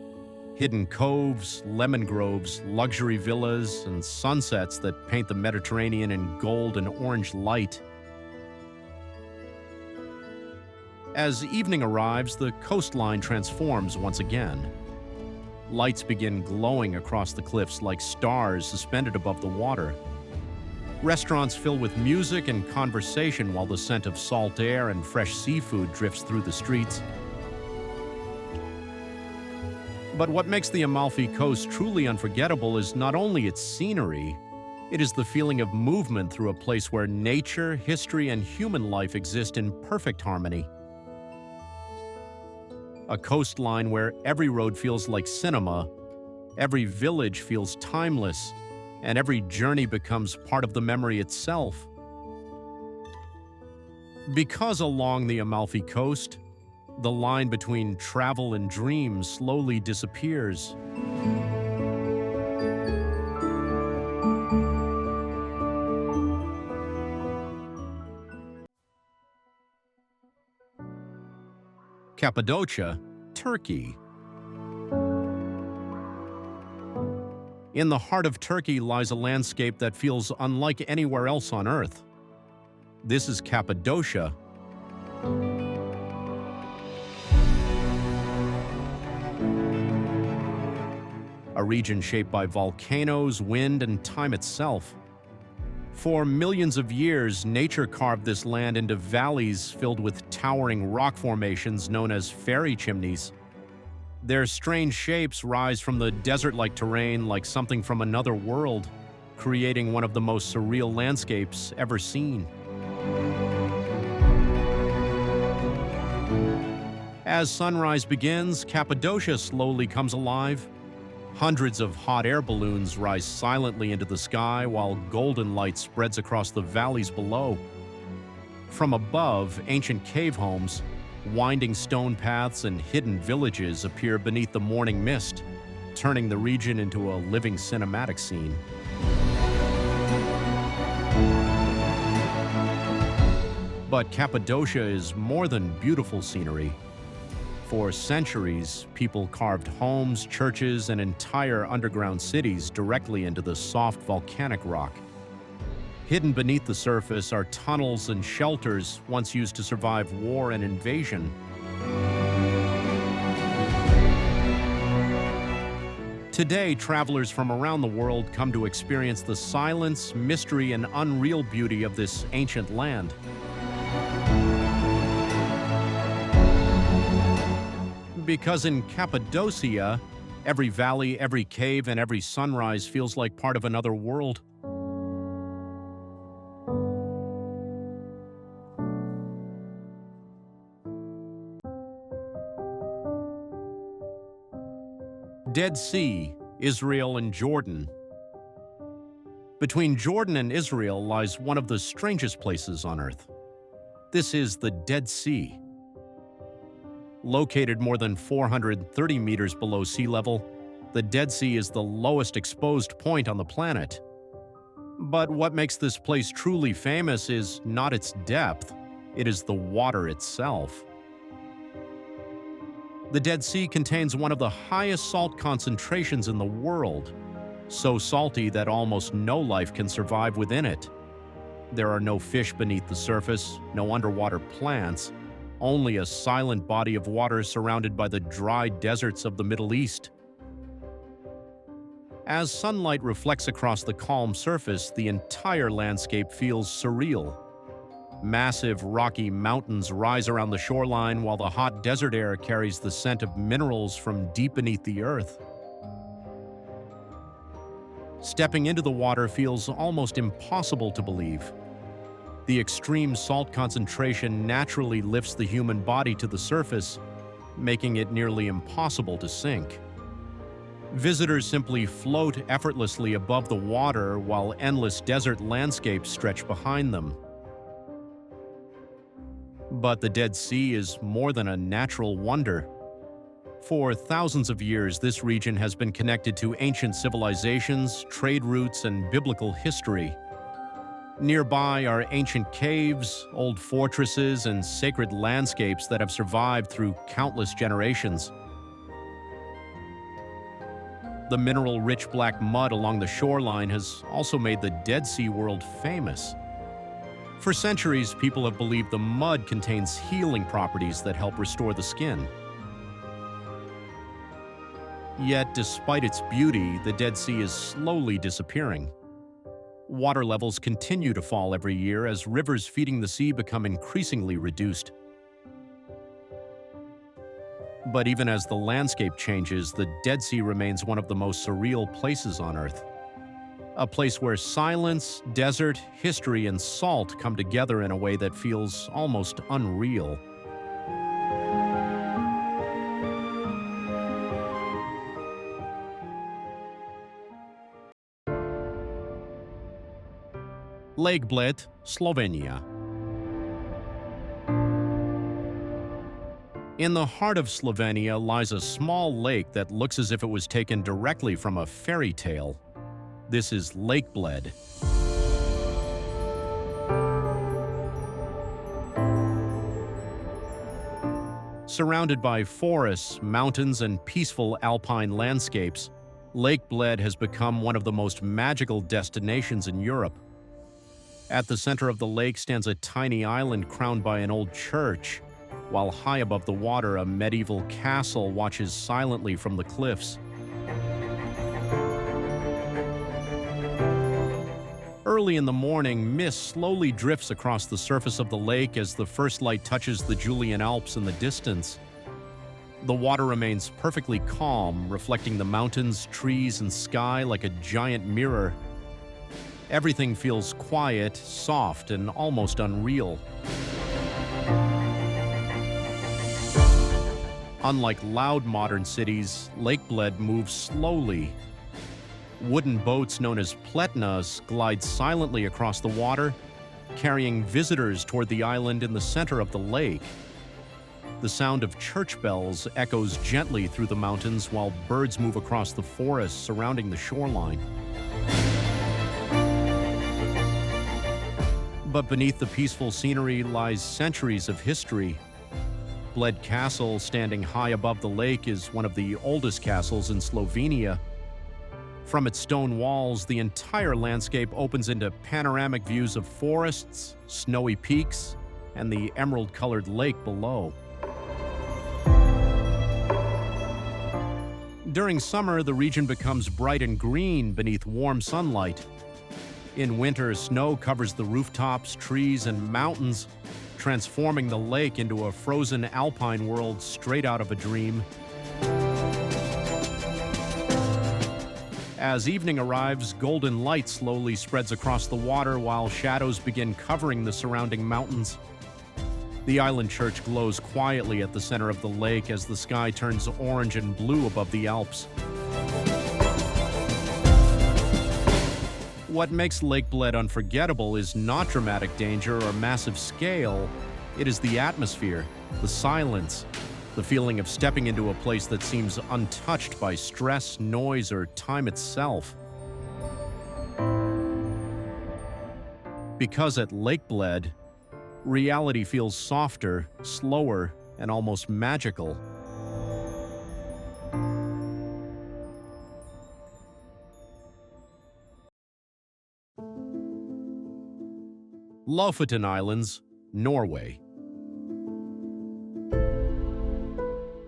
Hidden coves, lemon groves, luxury villas, and sunsets that paint the Mediterranean in gold and orange light. As evening arrives, the coastline transforms once again. Lights begin glowing across the cliffs like stars suspended above the water. Restaurants fill with music and conversation while the scent of salt air and fresh seafood drifts through the streets. But what makes the Amalfi Coast truly unforgettable is not only its scenery, it is the feeling of movement through a place where nature, history, and human life exist in perfect harmony. A coastline where every road feels like cinema, every village feels timeless, and every journey becomes part of the memory itself. Because along the Amalfi Coast, the line between travel and dreams slowly disappears. Cappadocia, Turkey. In the heart of Turkey lies a landscape that feels unlike anywhere else on Earth. This is Cappadocia. A region shaped by volcanoes, wind, and time itself. For millions of years, nature carved this land into valleys filled with towering rock formations known as fairy chimneys. Their strange shapes rise from the desert-like terrain like something from another world, creating one of the most surreal landscapes ever seen. As sunrise begins, Cappadocia slowly comes alive. Hundreds of hot air balloons rise silently into the sky while golden light spreads across the valleys below. From above, ancient cave homes, winding stone paths, and hidden villages appear beneath the morning mist, turning the region into a living cinematic scene. But Cappadocia is more than beautiful scenery. For centuries, people carved homes, churches, and entire underground cities directly into the soft volcanic rock. Hidden beneath the surface are tunnels and shelters once used to survive war and invasion. Today, travelers from around the world come to experience the silence, mystery, and unreal beauty of this ancient land. Because in Cappadocia, every valley, every cave, and every sunrise feels like part of another world. Dead Sea, Israel and Jordan. Between Jordan and Israel lies one of the strangest places on Earth. This is the Dead Sea. Located more than 430 meters below sea level, the Dead Sea is the lowest exposed point on the planet. But what makes this place truly famous is not its depth, it is the water itself. The Dead Sea contains one of the highest salt concentrations in the world, so salty that almost no life can survive within it. There are no fish beneath the surface, no underwater plants, only a silent body of water surrounded by the dry deserts of the Middle East. As sunlight reflects across the calm surface, the entire landscape feels surreal. Massive rocky mountains rise around the shoreline while the hot desert air carries the scent of minerals from deep beneath the earth. Stepping into the water feels almost impossible to believe. The extreme salt concentration naturally lifts the human body to the surface, making it nearly impossible to sink. Visitors simply float effortlessly above the water while endless desert landscapes stretch behind them. But the Dead Sea is more than a natural wonder. For thousands of years, this region has been connected to ancient civilizations, trade routes, and biblical history. Nearby are ancient caves, old fortresses, and sacred landscapes that have survived through countless generations. The mineral-rich black mud along the shoreline has also made the Dead Sea world famous. For centuries, people have believed the mud contains healing properties that help restore the skin. Yet, despite its beauty, the Dead Sea is slowly disappearing. Water levels continue to fall every year as rivers feeding the sea become increasingly reduced. But even as the landscape changes, the Dead Sea remains one of the most surreal places on Earth. A place where silence, desert, history, and salt come together in a way that feels almost unreal. Lake Bled, Slovenia. In the heart of Slovenia lies a small lake that looks as if it was taken directly from a fairy tale. This is Lake Bled. Surrounded by forests, mountains, and peaceful alpine landscapes, Lake Bled has become one of the most magical destinations in Europe. At the center of the lake stands a tiny island crowned by an old church, while high above the water, a medieval castle watches silently from the cliffs. Early in the morning, mist slowly drifts across the surface of the lake as the first light touches the Julian Alps in the distance. The water remains perfectly calm, reflecting the mountains, trees, and sky like a giant mirror. Everything feels quiet, soft, and almost unreal. Unlike loud modern cities, Lake Bled moves slowly. Wooden boats known as pletnas glide silently across the water, carrying visitors toward the island in the center of the lake. The sound of church bells echoes gently through the mountains while birds move across the forests surrounding the shoreline. But beneath the peaceful scenery lies centuries of history. Bled Castle, standing high above the lake, is one of the oldest castles in Slovenia. From its stone walls, the entire landscape opens into panoramic views of forests, snowy peaks, and the emerald-colored lake below. During summer, the region becomes bright and green beneath warm sunlight. In winter, snow covers the rooftops, trees, and mountains, transforming the lake into a frozen alpine world straight out of a dream. As evening arrives, golden light slowly spreads across the water while shadows begin covering the surrounding mountains. The island church glows quietly at the center of the lake as the sky turns orange and blue above the Alps. What makes Lake Bled unforgettable is not dramatic danger or massive scale. It is the atmosphere, the silence, the feeling of stepping into a place that seems untouched by stress, noise, or time itself. Because at Lake Bled, reality feels softer, slower, and almost magical. Lofoten Islands, Norway.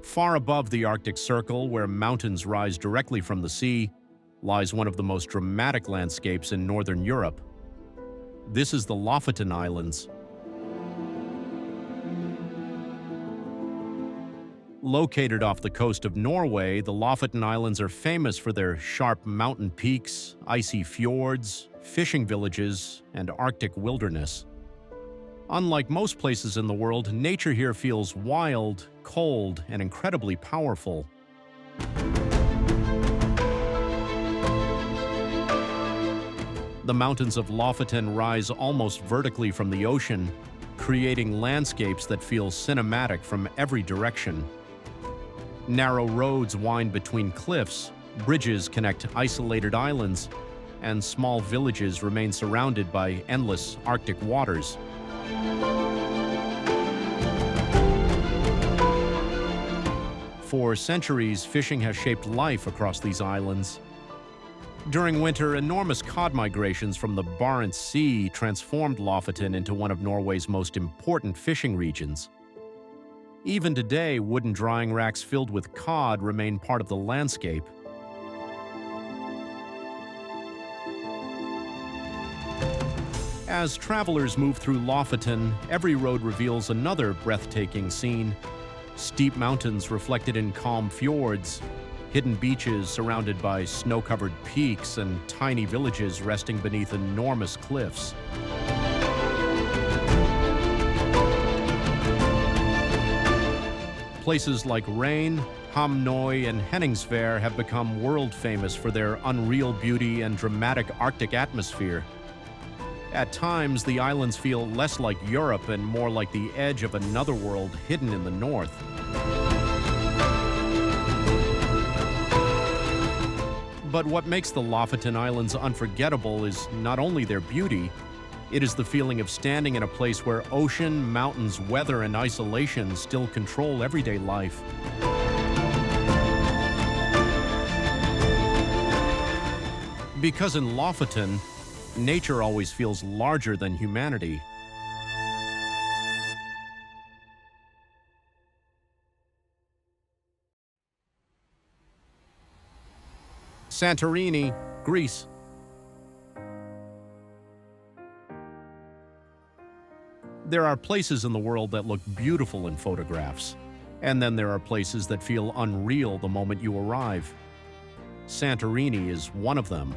Far above the Arctic Circle, where mountains rise directly from the sea, lies one of the most dramatic landscapes in northern Europe. This is the Lofoten Islands. Located off the coast of Norway, the Lofoten Islands are famous for their sharp mountain peaks, icy fjords, fishing villages, and Arctic wilderness. Unlike most places in the world, nature here feels wild, cold, and incredibly powerful. The mountains of Lofoten rise almost vertically from the ocean, creating landscapes that feel cinematic from every direction. Narrow roads wind between cliffs, bridges connect isolated islands, and small villages remain surrounded by endless Arctic waters. For centuries, fishing has shaped life across these islands. During winter, enormous cod migrations from the Barents Sea transformed Lofoten into one of Norway's most important fishing regions. Even today, wooden drying racks filled with cod remain part of the landscape. As travelers move through Lofoten, every road reveals another breathtaking scene. Steep mountains reflected in calm fjords, hidden beaches surrounded by snow-covered peaks, and tiny villages resting beneath enormous cliffs. Places like Rain, Hamnøy, and Henningsvær have become world-famous for their unreal beauty and dramatic Arctic atmosphere. At times, the islands feel less like Europe and more like the edge of another world hidden in the north. But what makes the Lofoten Islands unforgettable is not only their beauty, it is the feeling of standing in a place where ocean, mountains, weather, and isolation still control everyday life. Because in Lofoten, nature always feels larger than humanity. Santorini, Greece. There are places in the world that look beautiful in photographs, and then there are places that feel unreal the moment you arrive. Santorini is one of them.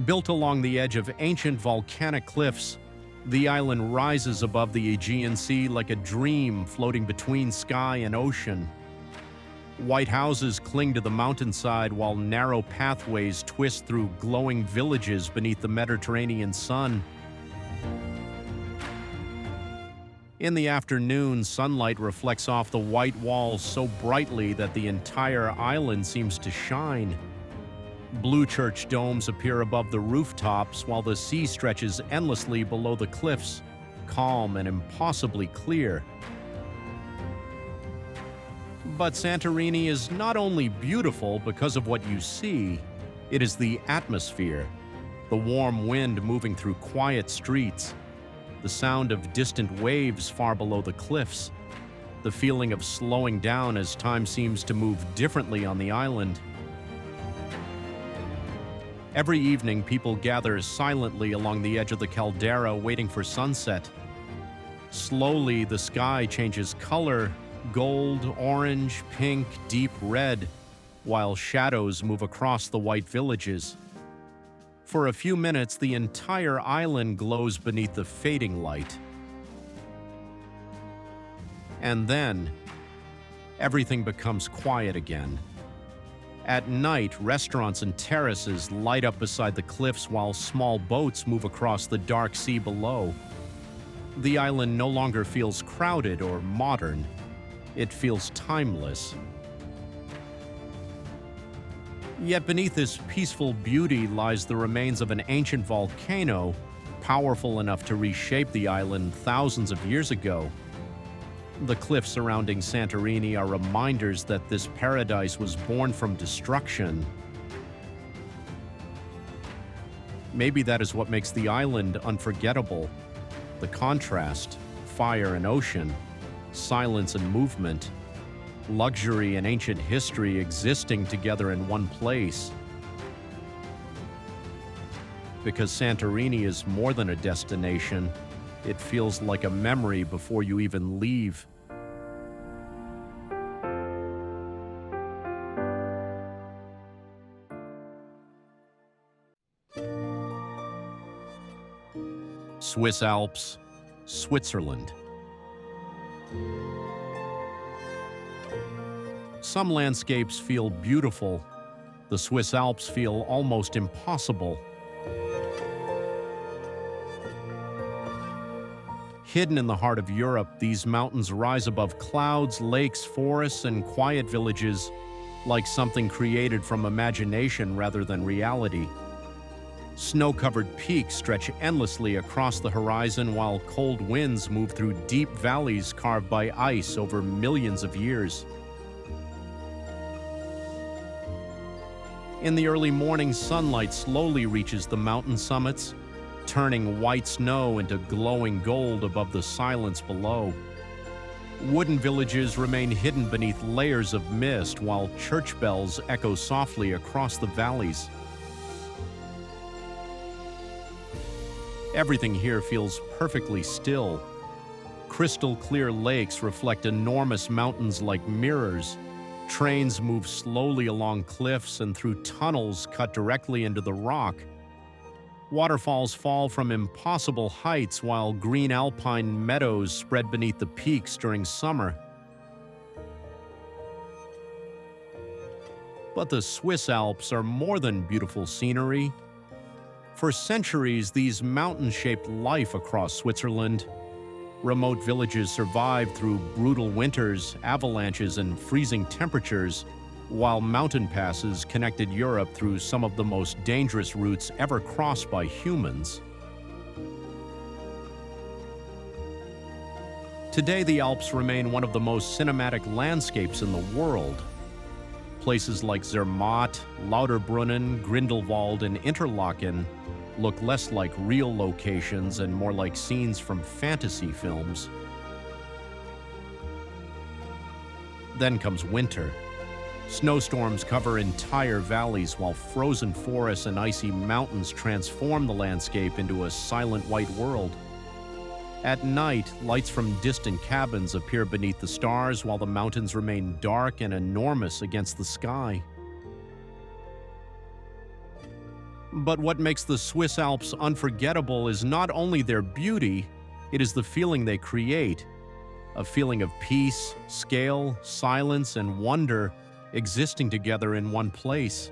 Built along the edge of ancient volcanic cliffs, the island rises above the Aegean Sea like a dream floating between sky and ocean. White houses cling to the mountainside while narrow pathways twist through glowing villages beneath the Mediterranean sun. In the afternoon, sunlight reflects off the white walls so brightly that the entire island seems to shine. Blue church domes appear above the rooftops while the sea stretches endlessly below the cliffs, calm and impossibly clear. But Santorini is not only beautiful because of what you see, it is the atmosphere, the warm wind moving through quiet streets, the sound of distant waves far below the cliffs, the feeling of slowing down as time seems to move differently on the island. Every evening, people gather silently along the edge of the caldera waiting for sunset. Slowly, the sky changes color, gold, orange, pink, deep red, while shadows move across the white villages. For a few minutes, the entire island glows beneath the fading light. And then, everything becomes quiet again. At night, restaurants and terraces light up beside the cliffs while small boats move across the dark sea below. The island no longer feels crowded or modern. It feels timeless. Yet beneath this peaceful beauty lies the remains of an ancient volcano, powerful enough to reshape the island thousands of years ago. The cliffs surrounding Santorini are reminders that this paradise was born from destruction. Maybe that is what makes the island unforgettable. The contrast, fire and ocean, silence and movement, luxury and ancient history existing together in one place. Because Santorini is more than a destination, it feels like a memory before you even leave. Swiss Alps, Switzerland. Some landscapes feel beautiful, The Swiss Alps feel almost impossible. Hidden in the heart of Europe, these mountains rise above clouds, lakes, forests, and quiet villages, like something created from imagination rather than reality. Snow-covered peaks stretch endlessly across the horizon while cold winds move through deep valleys carved by ice over millions of years. In the early morning, sunlight slowly reaches the mountain summits, turning white snow into glowing gold above the silence below. Wooden villages remain hidden beneath layers of mist while church bells echo softly across the valleys. Everything here feels perfectly still. Crystal clear lakes reflect enormous mountains like mirrors. Trains move slowly along cliffs and through tunnels cut directly into the rock. Waterfalls fall from impossible heights while green alpine meadows spread beneath the peaks during summer. But the Swiss Alps are more than beautiful scenery. For centuries, these mountains shaped life across Switzerland. Remote villages survived through brutal winters, avalanches, and freezing temperatures, while mountain passes connected Europe through some of the most dangerous routes ever crossed by humans. Today, the Alps remain one of the most cinematic landscapes in the world. Places like Zermatt, Lauterbrunnen, Grindelwald, and Interlaken look less like real locations and more like scenes from fantasy films. Then comes winter. Snowstorms cover entire valleys while frozen forests and icy mountains transform the landscape into a silent white world. At night, lights from distant cabins appear beneath the stars while the mountains remain dark and enormous against the sky. But what makes the Swiss Alps unforgettable is not only their beauty, it is the feeling they create. A feeling of peace, scale, silence, and wonder existing together in one place.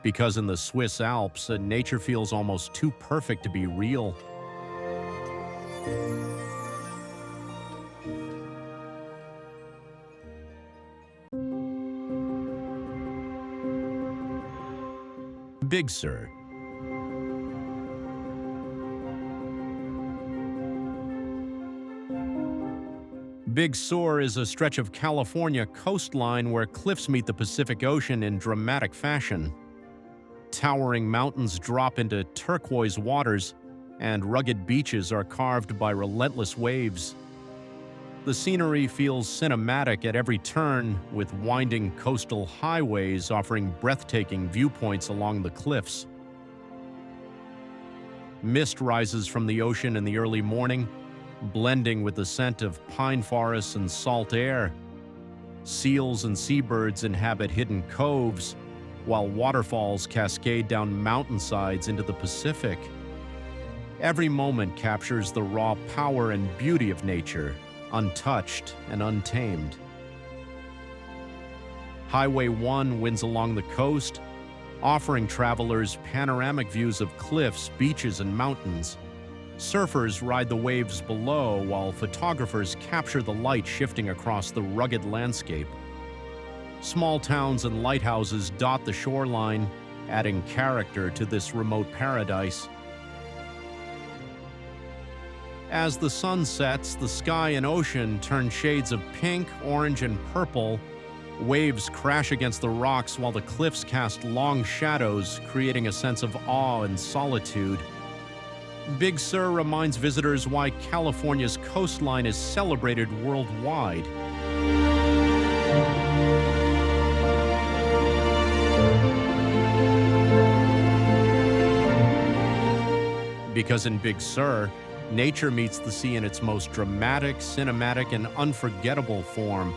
Because in the Swiss Alps, nature feels almost too perfect to be real. Big Sur. Big Sur is a stretch of California coastline where cliffs meet the Pacific Ocean in dramatic fashion. Towering mountains drop into turquoise waters, and rugged beaches are carved by relentless waves. The scenery feels cinematic at every turn, with winding coastal highways offering breathtaking viewpoints along the cliffs. Mist rises from the ocean in the early morning, blending with the scent of pine forests and salt air. Seals and seabirds inhabit hidden coves, while waterfalls cascade down mountainsides into the Pacific. Every moment captures the raw power and beauty of nature, untouched and untamed. Highway 1 winds along the coast, offering travelers panoramic views of cliffs, beaches, and mountains. Surfers ride the waves below, while photographers capture the light shifting across the rugged landscape. Small towns and lighthouses dot the shoreline, adding character to this remote paradise. As the sun sets, the sky and ocean turn shades of pink, orange, and purple. Waves crash against the rocks while the cliffs cast long shadows, creating a sense of awe and solitude. Big Sur reminds visitors why California's coastline is celebrated worldwide. Because in Big Sur, nature meets the sea in its most dramatic, cinematic, and unforgettable form.